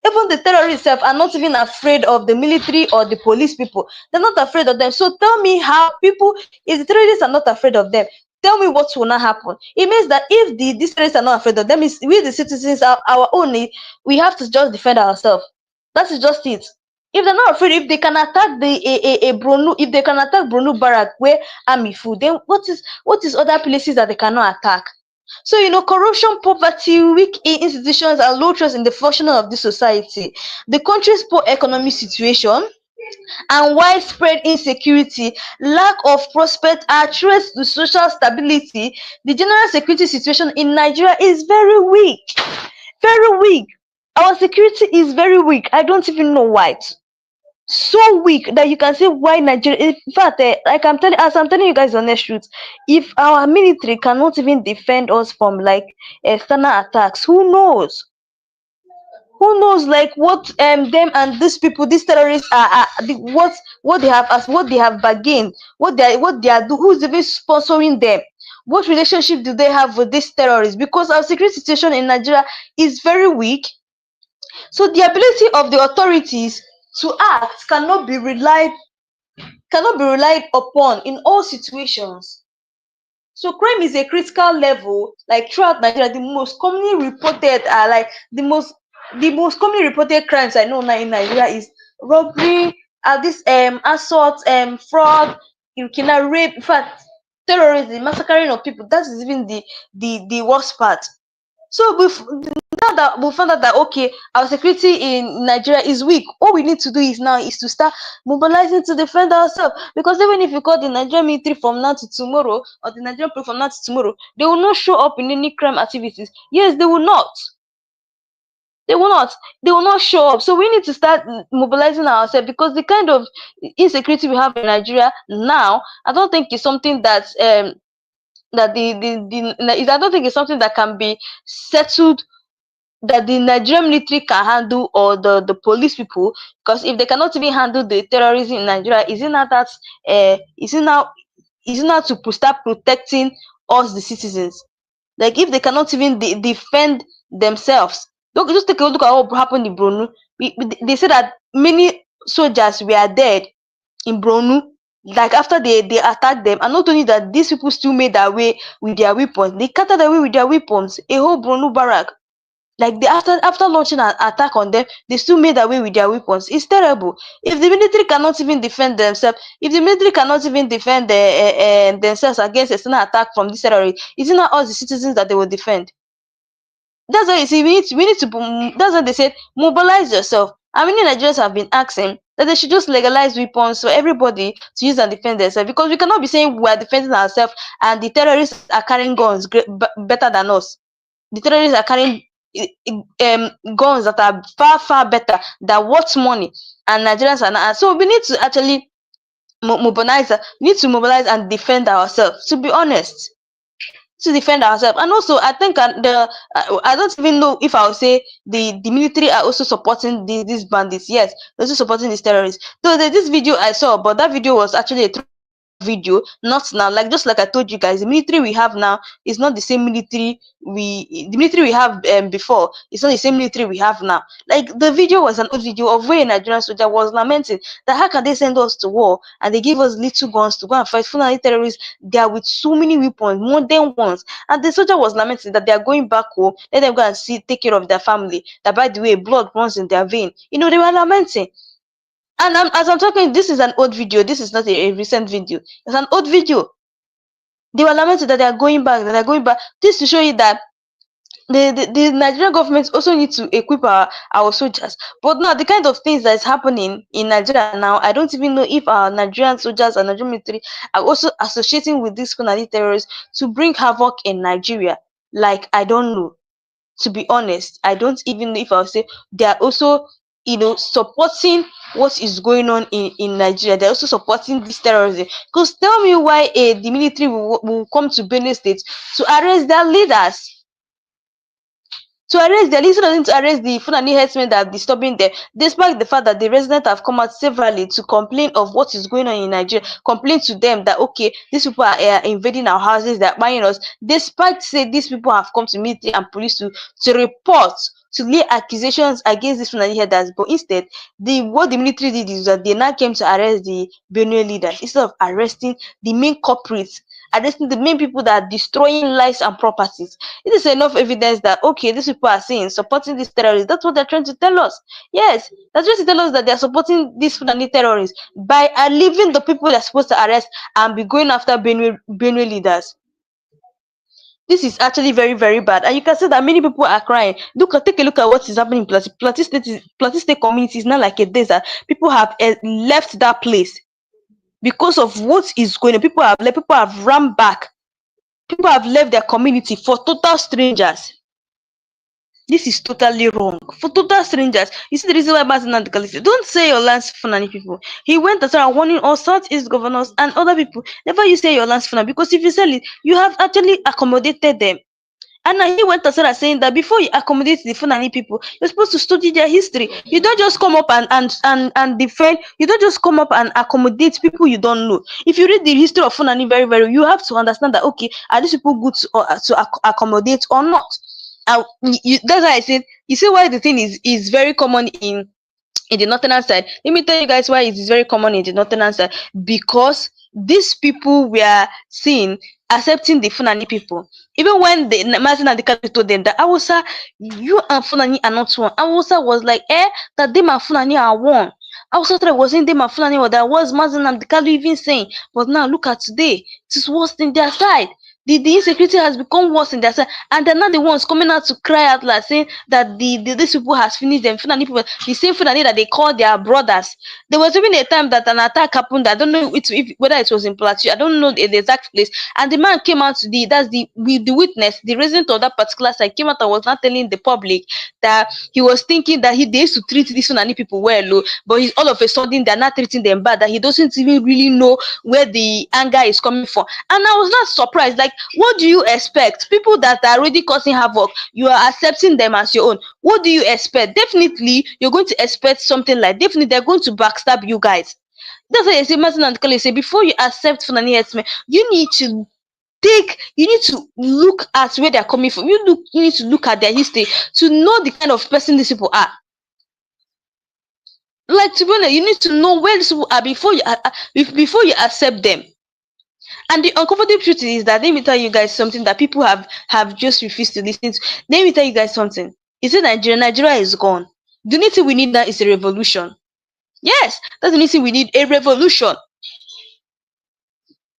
Even the terrorists are not even afraid of the military or the police people. They're not afraid of them. So tell me how people, if the terrorists are not afraid of them, tell me what will not happen. It means that if these terrorists are not afraid of them, we the citizens are our own. We have to just defend ourselves. That is just it. If they're not afraid, if they can attack Brunu, if they can attack Brunu Barrack where army food, then what is other places that they cannot attack? So, corruption, poverty, weak institutions, and low trust in the functioning of this society, the country's poor economic situation, and widespread insecurity, lack of prospect are threats to social stability. The general security situation in Nigeria is very weak. Very weak. Our security is very weak. I don't even know why. So weak that you can say why Nigeria. In fact, like I'm telling you guys the honest truth, if our military cannot even defend us from like external attacks, who knows? Who knows like what them and these people, these terrorists what they have bargained, what they are doing, who's even sponsoring them, what relationship do they have with these terrorists? Because our security situation in Nigeria is very weak. So the ability of the authorities to act cannot be relied upon in all situations. So crime is a critical level, like throughout Nigeria. The most commonly reported are like the most commonly reported crimes I know now in Nigeria is robbery, this assault, fraud, kidnapping, rape, in fact, terrorism, massacring of people. That is even the worst part. So now that we found out that okay, our security in Nigeria is weak, all we need to do is to start mobilizing to defend ourselves. Because even if you call the Nigerian military from now to tomorrow, or the Nigerian police from now to tomorrow, they will not show up in any crime activities. Yes, they will not. They will not. They will not show up. So we need to start mobilizing ourselves, because the kind of insecurity we have in Nigeria now, I don't think it's something that's that I don't think it's something that can be settled, that the Nigerian military can handle, or the police people. Because if they cannot even handle the terrorism in Nigeria, is it not that is it now to start protecting us, the citizens? Like, if they cannot even defend themselves, look, just take a look at what happened in Bronu. They said that many soldiers were dead in Bronu, like after they attacked them. And not only that, these people still made their way with their weapons. They cut their way with their weapons, a whole Bronu barrack. Like, they after launching an attack on them, they still made away with their weapons. It's terrible. If the military cannot even defend themselves, if the military cannot even defend themselves against a external attack from this terrorist, it's not us, the citizens, that they will defend. That's why you see, we need to. That's why they said mobilize yourself. How many Nigerians have been asking that they should just legalize weapons for everybody to use and defend themselves? Because we cannot be saying we are defending ourselves and the terrorists are carrying guns better than us. The terrorists are carrying guns that are far better, that worth money, and Nigerians are not. So we need to actually mobilize. We need to mobilize and defend ourselves. To be honest, to defend ourselves. And also, I think I don't even know if I would say the military are also supporting these bandits. Yes, they're also supporting these terrorists. So there's this video I saw, but that video was actually a video, not now. Like, just like I told you guys, the military we have now is not the same military the military we have before. It's not the same military we have now. Like, the video was an old video of where a Nigerian soldier was lamenting that how can they send us to war and they give us little guns to go and fight Fulani terrorists. They are with so many weapons, modern ones, and the soldier was lamenting that they are going back home. Let them go and take care of their family. That, by the way, blood runs in their vein. You know, they were lamenting. And as I'm talking, this is an old video. This is not a recent video. It's an old video. They were lamented that they are going back. That they are going back. This to show you that the Nigerian government also needs to equip our soldiers. But now, the kind of things that is happening in Nigeria now, I don't even know if our Nigerian soldiers and Nigerian military are also associating with these Fulani terrorists to bring havoc in Nigeria. Like, I don't know. To be honest, I don't even know if I'll say they are also, supporting what is going on in Nigeria. They're also supporting this terrorism. Because tell me why the military will come to Benue State to arrest their leaders. To arrest the listeners, to arrest the Fulani herdsmen that are disturbing them, despite the fact that the residents have come out severally to complain of what is going on in Nigeria, complain to them that, okay, these people are invading our houses, they're buying us, despite say these people have come to military and police to report, to lay accusations against these Fulani herders. But instead, what the military did is that they now came to arrest the Benue leaders instead of arresting the main culprits, arresting the main people that are destroying lives and properties. It is enough evidence that, okay, these people are saying supporting these terrorists. That's what they're trying to tell us. Yes, they're trying to tell us that they're supporting these Fulani terrorists by leaving the people they're supposed to arrest and be going after Benue leaders. This is actually very, very bad. And you can see that many people are crying. Take a look at what is happening in Plateau State community is not like a desert. People have left that place because of what is going on. People have run back. People have left their community for total strangers. This is totally wrong. For total strangers. You see the reason why Nnamdi Kanu said, don't say your lands Fulani people. He went and started warning all Southeast governors and other people. Never you say your lands Fulani, because if you sell it, you have actually accommodated them. And now he went and started saying that before you accommodate the Fulani people, you're supposed to study their history. You don't just come up and defend. You don't just come up and accommodate people you don't know. If you read the history of Fulani very, very, you have to understand that, okay, are these people good to accommodate or not? That's why I said, you see why the thing is very common in the northern side. Let me tell you guys why it is very common in the northern side. Because these people were seen accepting the Fulani people. Even when the Nnamdi Kanu told them that Awusa, you and Fulani are not one. Awusa was like, that them and Fulani are one. Awusa thought was saying them and Fulani, or that was Nnamdi Kanu even saying. But now look at today, it is worse in their side. the insecurity has become worse in their side, and they're not the ones coming out to cry out like saying that these people has finished them. Fulani people, the same Fulani that they call their brothers. There was even a time that an attack happened. I don't know whether it was in Plateau. I don't know the exact place. And the man came out to the witness, the resident of that particular side, came out and was not telling the public that he was thinking that they used to treat these Fulani people well, but he's all of a sudden they're not treating them bad. That he doesn't even really know where the anger is coming from. And I was not surprised. Like, what do you expect? People that are already causing havoc, you are accepting them as your own. What do you expect? Definitely, you're going to expect something like, definitely they're going to backstab you guys. That's why I say, Martin and Kale say, before you accept Fulani herdsmen, you need to look at where they're coming from. You need to look at their history to know the kind of person these people are. Like, to be honest, you need to know where these people are before you accept them. And the uncomfortable truth is that, let me tell you guys something that people have just refused to listen to. Let me tell you guys something. Is it Nigeria is gone? The only thing we need now is a revolution. Yes, that's the only thing we need, a revolution.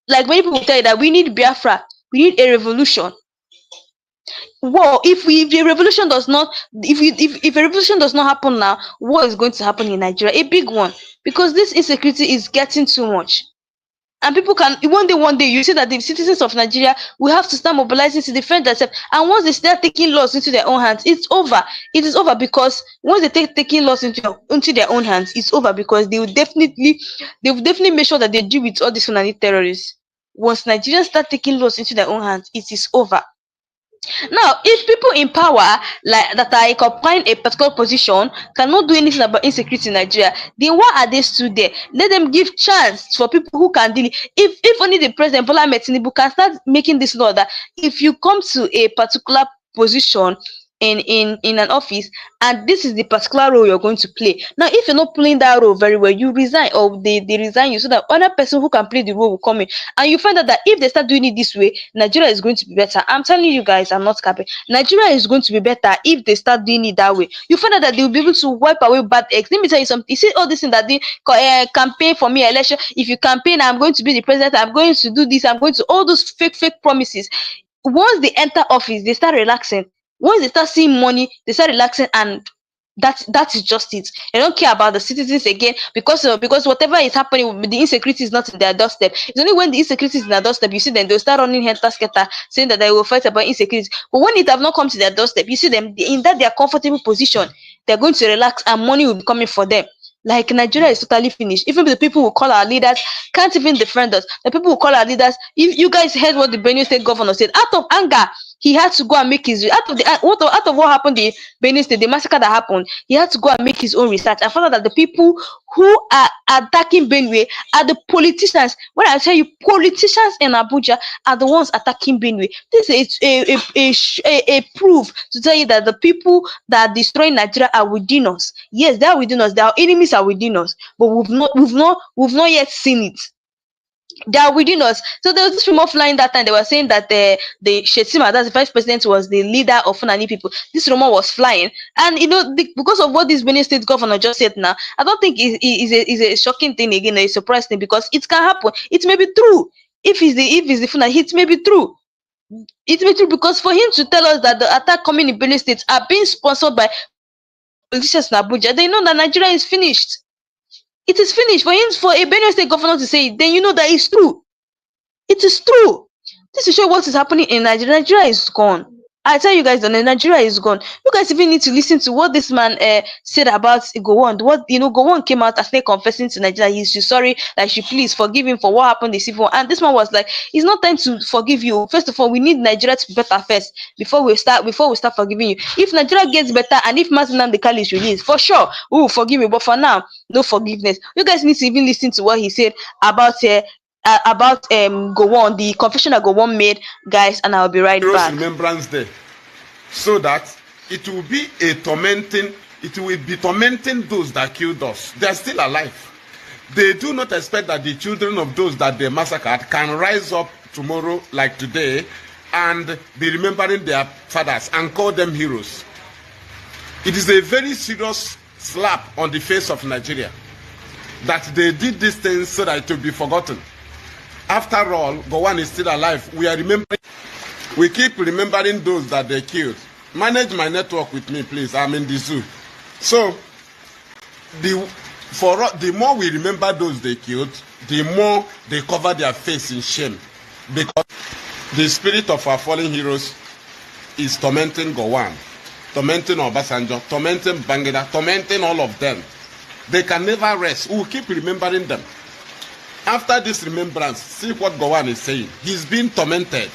Like, many people tell you that we need Biafra, we need a revolution. War, if a revolution does not happen now, what is going to happen in Nigeria? A big one, because this insecurity is getting too much. And people can one day you see that the citizens of Nigeria will have to start mobilizing to defend themselves. And once they start taking laws into their own hands, it's over. It is over, because once they taking laws into their own hands, it's over, because they will definitely make sure that they deal with all these Fulani terrorists. Once Nigerians start taking laws into their own hands, it is over. Now, if people in power, like that are occupying a particular position, cannot do anything about insecurity in Nigeria, then why are they still there? Let them give chance for people who can deal. If only the president Bola Ahmed Tinubu can start making this law that if you come to a particular position in an office, and this is the particular role you're going to play. Now, if you're not playing that role very well, you resign, or they resign you, so that other person who can play the role will come in. And you find out that if they start doing it this way, Nigeria is going to be better. I'm telling you guys, I'm not capping. Nigeria is going to be better if they start doing it that way. You find out that they will be able to wipe away bad eggs. Let me tell you something. You see all this thing that they campaign for me election. If you campaign, I'm going to be the president, I'm going to do this, I'm going to, all those fake promises. Once they enter office, they start relaxing. Once they start seeing money, they start relaxing, and that is just it. They don't care about the citizens again, because whatever is happening, the insecurity is not in their doorstep. It's only when the insecurity is in their doorstep, you see them, they'll start running helter-skelter, saying that they will fight about insecurity. But when it have not come to their doorstep, you see them in their comfortable position, they're going to relax, and money will be coming for them. Like, Nigeria is totally finished. Even the people who call our leaders can't even defend us. The people who call our leaders, if you guys heard what the Benue State governor said, out of anger, he had to go and make his out of what happened in Benue State, the massacre that happened. He had to go and make his own research and found out that the people who are attacking Benue are the politicians. When I tell you, politicians in Abuja are the ones attacking Benue. This is a proof to tell you that the people that are destroying Nigeria are within us. Yes, they are within us. Our enemies are within us, but we've not yet seen it. They are within us. So there was this rumor flying that time. They were saying that the Shetima, that's the vice president, was the leader of Fulani people. This rumor was flying, and because of what this Benue State governor just said now, I don't think it is a shocking thing again, a surprise thing, because it can happen. It may be true. If it's the Fulani, it may be true. It may be true, because for him to tell us that the attack coming in Benue State are being sponsored by politicians in Abuja, they know that Nigeria is finished. It is finished. For a Benue State governor to say it, then you know that it's true. It is true. This is show what is happening in Nigeria. Nigeria is gone. I tell you guys that Nigeria is gone. You guys even need to listen to what this man said about Gowon. Gowon came out after confessing to Nigeria. He's sorry, like, she please forgive him for what happened this evening. And this man was like, it's not time to forgive you. First of all, we need Nigeria to be better first before we start forgiving you. If Nigeria gets better and if Nnamdi Kanu is released, for sure we will forgive you. But for now, no forgiveness. You guys need to even listen to what he said about Gowon, the confession that Gowon made, guys, and I'll be right back. Remembrance Day, so that it will be tormenting those that killed us. They are still alive. They do not expect that the children of those that they massacred can rise up tomorrow like today and be remembering their fathers and call them heroes. It is a very serious slap on the face of Nigeria that they did these things so that it will be forgotten. After all, Gowon is still alive. We are remembering We keep remembering those that they killed. Manage my network with me, please. I'm in the zoo. So, the more we remember those they killed, the more they cover their face in shame. Because the spirit of our fallen heroes is tormenting Gowon, tormenting Obasanjo, tormenting Bangida, tormenting all of them. They can never rest. We will keep remembering them. After this remembrance, see what Gowon is saying. He's being tormented.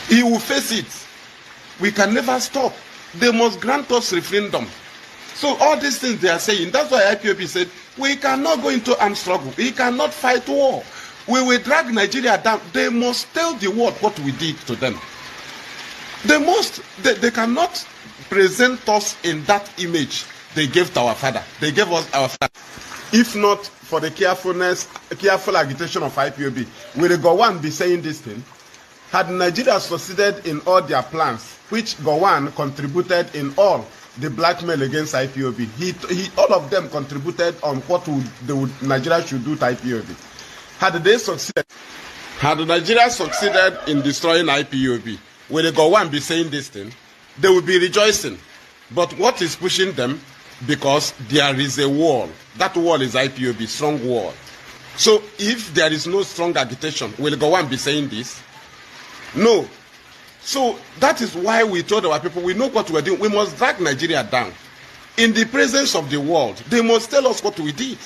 He will face it. We can never stop. They must grant us referendum. So all these things they are saying, that's why IPOB said, we cannot go into armed struggle. We cannot fight war. We will drag Nigeria down. They must tell the world what we did to them. They cannot present us in that image they gave to our father. They gave us our father. If not for the careful agitation of IPOB, will the Gowon be saying this thing? Had Nigeria succeeded in all their plans, which Gowon contributed in all the blackmail against IPOB, all of them contributed on what Nigeria should do to IPOB. Had Nigeria succeeded in destroying IPOB, will the Gowon be saying this thing? They will be rejoicing. But what is pushing them? Because there is a wall. That wall is IPOB, strong wall. So if there is no strong agitation, will the Gowon be saying this? No. So that is why we told our people, we know what we're doing. We must drag Nigeria down. In the presence of the world, they must tell us what we did.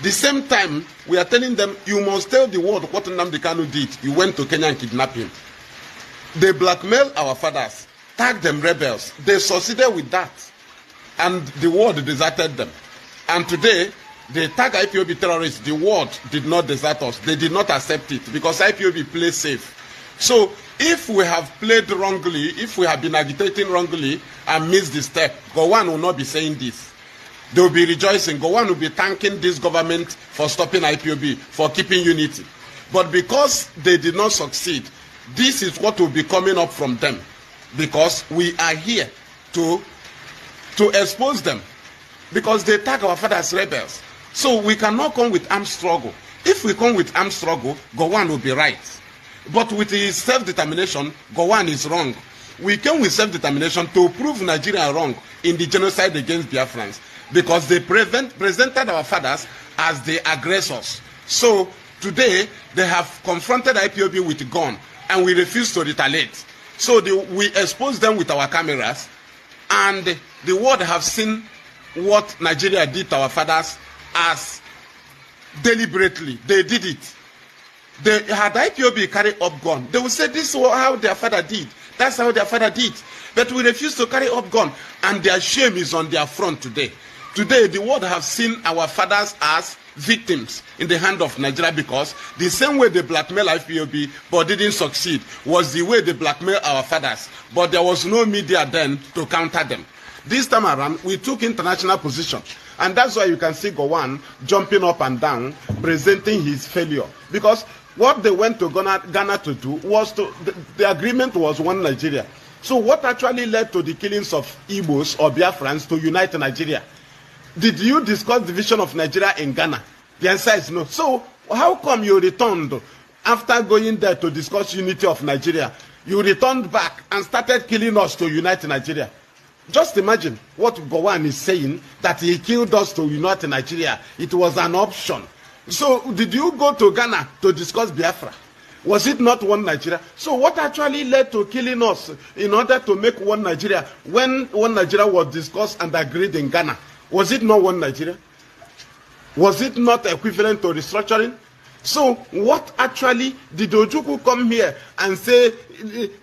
The same time, we are telling them, you must tell the world what Nnamdi Kanu did. You went to Kenya and kidnapped him. They blackmailed our fathers, tagged them rebels. They succeeded with that. And the world deserted them. And today, they tag IPOB terrorists. The world did not desert us. They did not accept it because IPOB plays safe. So if we have played wrongly, if we have been agitating wrongly and missed the step, Gowon will not be saying this. They will be rejoicing. Gowon will be thanking this government for stopping IPOB, for keeping unity. But because they did not succeed, this is what will be coming up from them. Because we are here to expose them. Because they tag our fathers rebels. So we cannot come with armed struggle. If we come with armed struggle, Gowon will be right. But with his self-determination, Gowon is wrong. We came with self-determination to prove Nigeria wrong in the genocide against Biafrans. Because they presented our fathers as the aggressors. So today, they have confronted IPOB with a gun, and we refuse to retaliate. So we expose them with our cameras, and the world have seen what Nigeria did to our fathers as deliberately. They did it. They had IPOB carry up gun. They would say this is how their father did. That's how their father did. But we refuse to carry up gun, and their shame is on their front today. Today, the world have seen our fathers as victims in the hand of Nigeria because the same way they blackmail IPOB but didn't succeed was the way they blackmail our fathers. But there was no media then to counter them. This time around, we took international position. And that's why you can see Gowon jumping up and down, presenting his failure. Because what they went to Ghana to do was the agreement was one Nigeria. So what actually led to the killings of Igbos or Biafrans to unite Nigeria? Did you discuss the division of Nigeria in Ghana? The answer is no. So how come you returned after going there to discuss unity of Nigeria? You returned back and started killing us to unite Nigeria. Just imagine what Gowon is saying, that he killed us to unite Nigeria. It was an option. So did you go to Ghana to discuss Biafra? Was it not one Nigeria? So what actually led to killing us in order to make one Nigeria when one Nigeria was discussed and agreed in Ghana? Was it not one Nigeria? Was it not equivalent to restructuring? So what actually did Ojukwu come here and say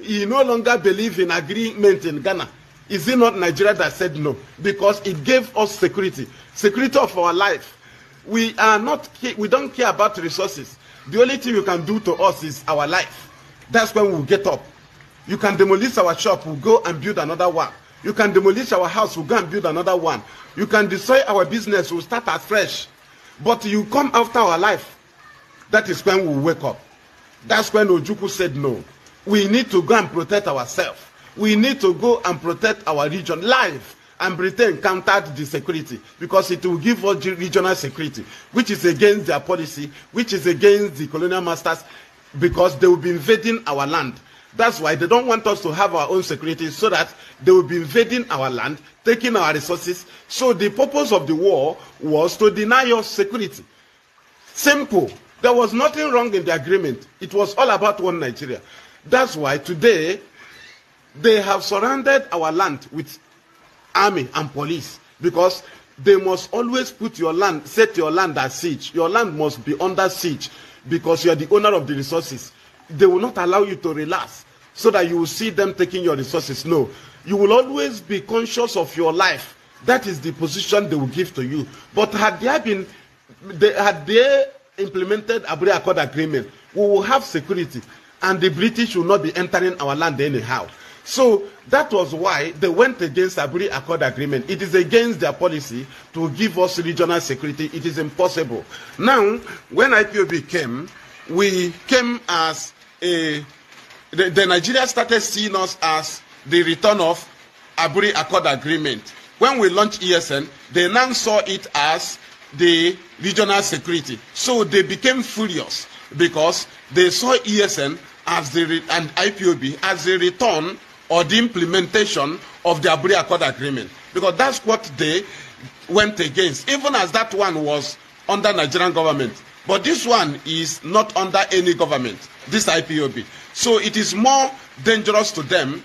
he no longer believes in agreement in Ghana? Is it not Nigeria that said no? Because it gave us security, security of our life. We don't care about resources. The only thing you can do to us is our life. That's when we'll get up. You can demolish our shop, we'll go and build another one. You can demolish our house, we'll go and build another one. You can destroy our business, we'll start afresh. But you come after our life. That is when we'll wake up. That's when Ojukwu said no. We need to go and protect ourselves. We need to go and protect our region live. And Britain countered the security because it will give us regional security, which is against their policy, which is against the colonial masters. because they will be invading our land. That's why they don't want us to have our own security, so that they will be invading our land, taking our resources. So the purpose of the war was to deny us security. Simple. There was nothing wrong in the agreement. It was all about one Nigeria. That's why today they have surrounded our land with army and police, because they must always put your land, set your land at siege. Your land must be under siege because you are the owner of the resources. They will not allow you to relax so that you will see them taking your resources. No, you will always be conscious of your life. That is the position they will give to you. But had they implemented Abure Accord Agreement, we will have security, and the British will not be entering our land anyhow. So that was why they went against Abure Accord Agreement. It is against their policy to give us regional security. It is impossible. Now, when IPOB came, we came as the Nigeria started seeing us as the return of Abure Accord Agreement. When we launched ESN, they now saw it as the regional security. So they became furious because they saw ESN as and IPOB as the return or the implementation of the Abure Accord Agreement, because that's what they went against, even as that one was under Nigerian government. But this one is not under any government, this IPOB. So it is more dangerous to them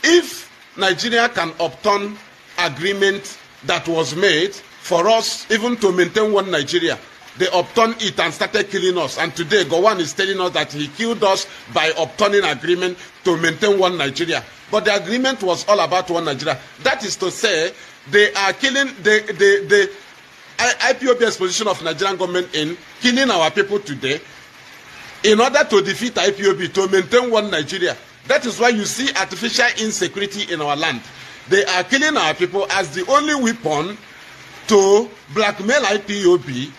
if Nigeria can upturn agreement that was made for us even to maintain one Nigeria. They upturned it and started killing us. And today, Gowon is telling us that he killed us by upturning agreement to maintain one Nigeria. But the agreement was all about one Nigeria. That is to say, they are killing the IPOB's position of Nigerian government in killing our people today in order to defeat IPOB, to maintain one Nigeria. That is why you see artificial insecurity in our land. They are killing our people as the only weapon to blackmail IPOB.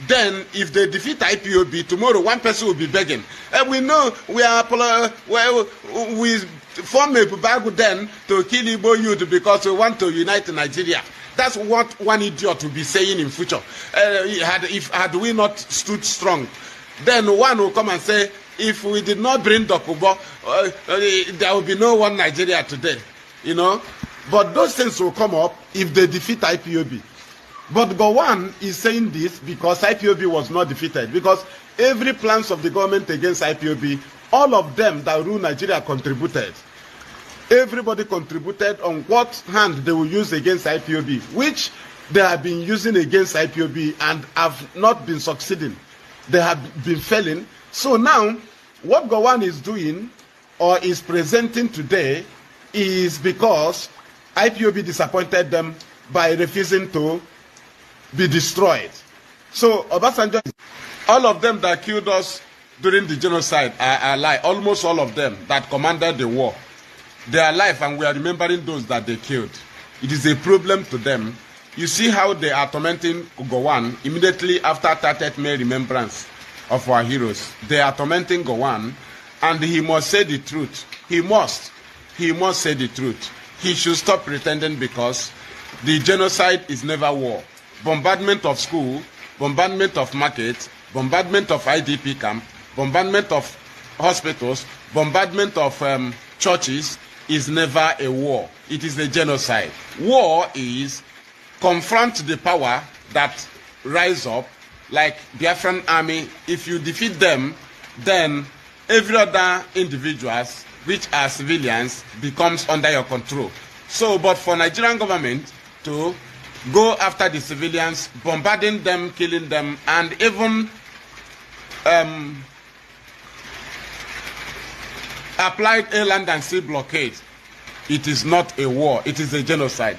Then, if they defeat IPOB, tomorrow one person will be begging. And we know we form a bargain then to kill Igbo youth because we want to unite Nigeria. That's what one idiot will be saying in future. Had we not stood strong, then one will come and say, if we did not bring Dokubo, there will be no one Nigeria today. You know? But those things will come up if they defeat IPOB. But Gowon is saying this because IPOB was not defeated. Because every plans of the government against IPOB, all of them that rule Nigeria contributed. Everybody contributed on what hand they will use against IPOB, which they have been using against IPOB and have not been succeeding. They have been failing. So now, what Gowon is doing or is presenting today is because IPOB disappointed them by refusing to be destroyed. So Obasanjo, all of them that killed us during the genocide are alive. Almost all of them that commanded the war, they are alive, and we are remembering those that they killed. It is a problem to them. You see how they are tormenting Gowon immediately after 30th May remembrance of our heroes. They are tormenting Gowon, and he must say the truth. He must say the truth. He should stop pretending, because the genocide is never war. Bombardment of school, bombardment of market, bombardment of IDP camp, bombardment of hospitals, bombardment of churches is never a war. It is a genocide. War is confront the power that rise up, like Biafran army. If you defeat them, then every other individuals, which are civilians, becomes under your control. So, but for Nigerian government to go after the civilians, bombarding them, killing them, and even applied a land and sea blockade, it is not a war, it is a genocide.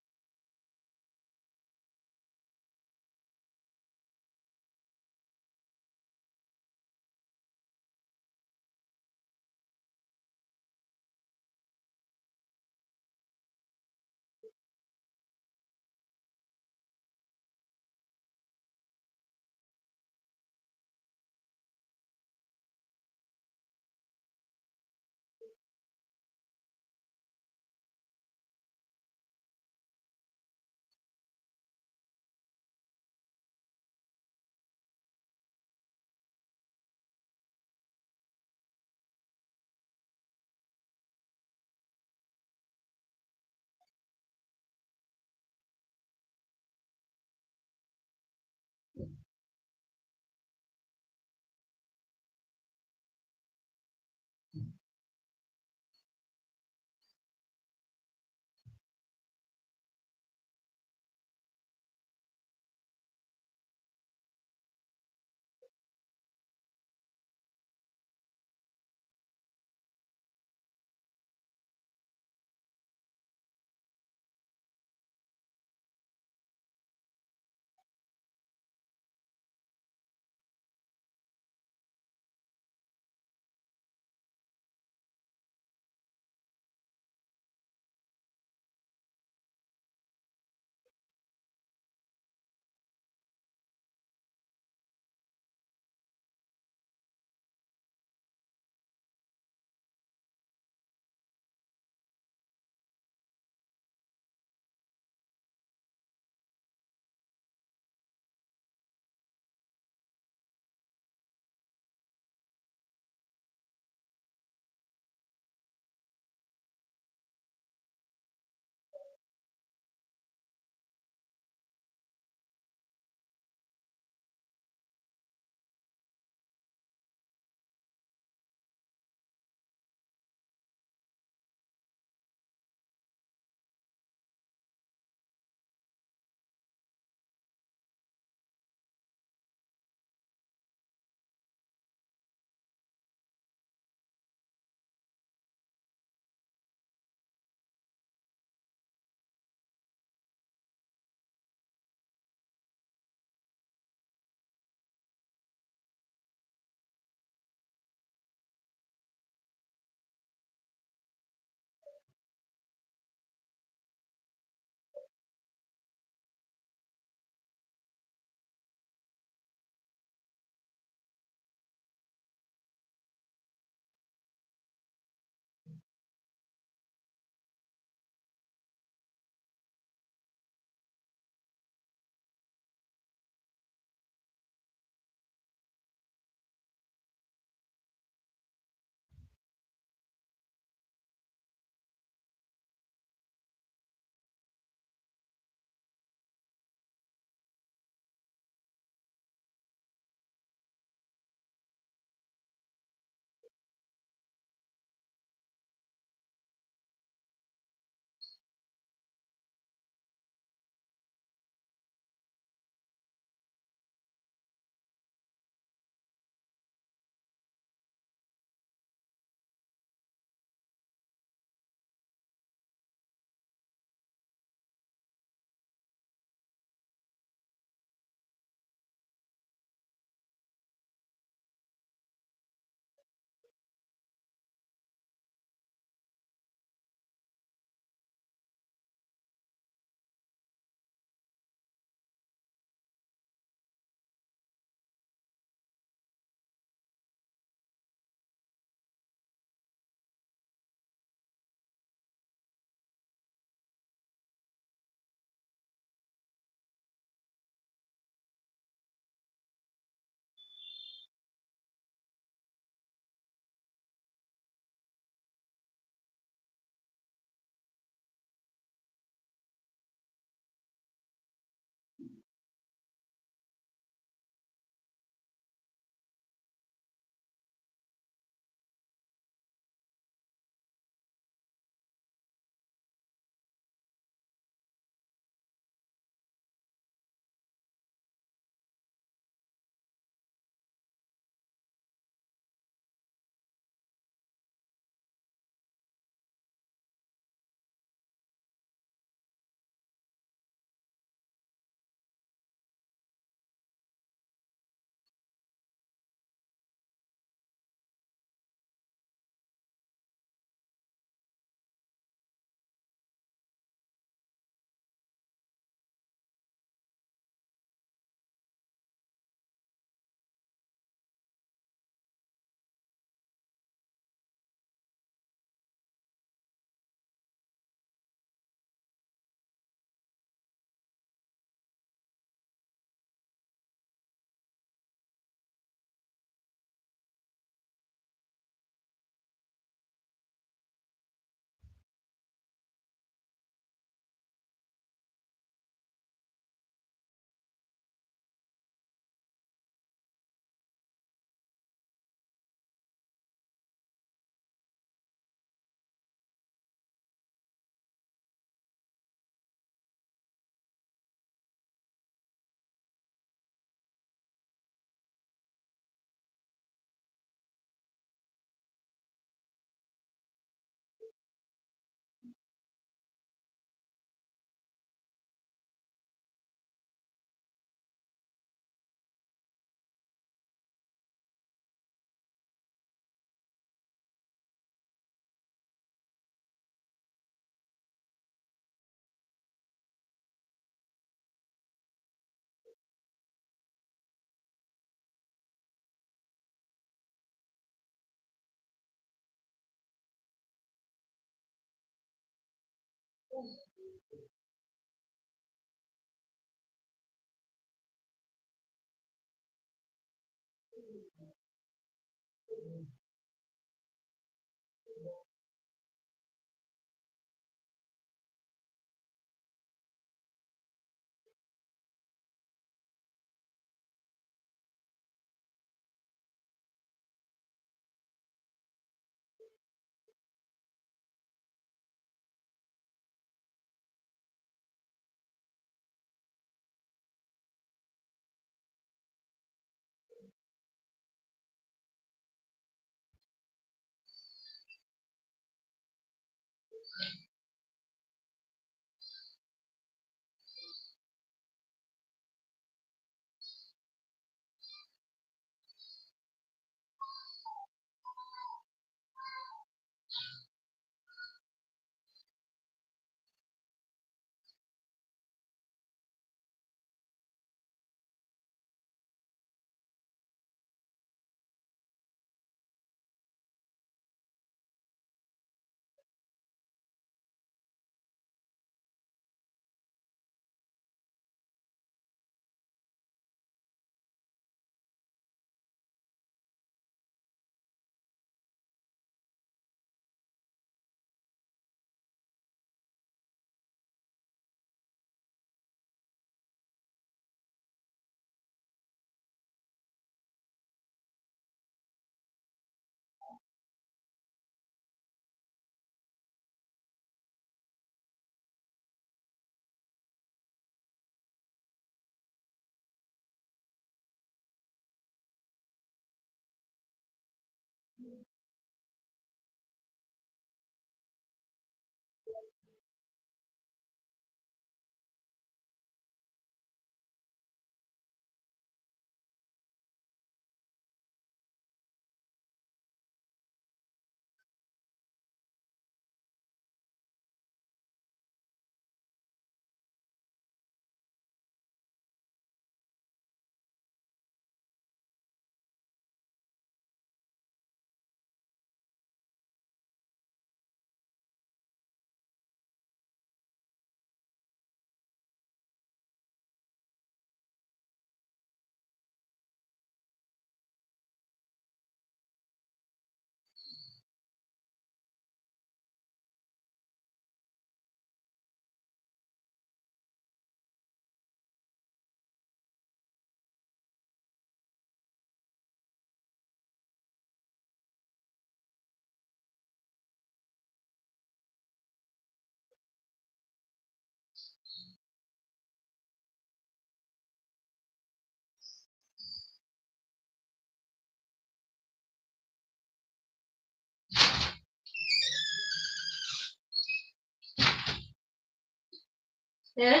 Yeah.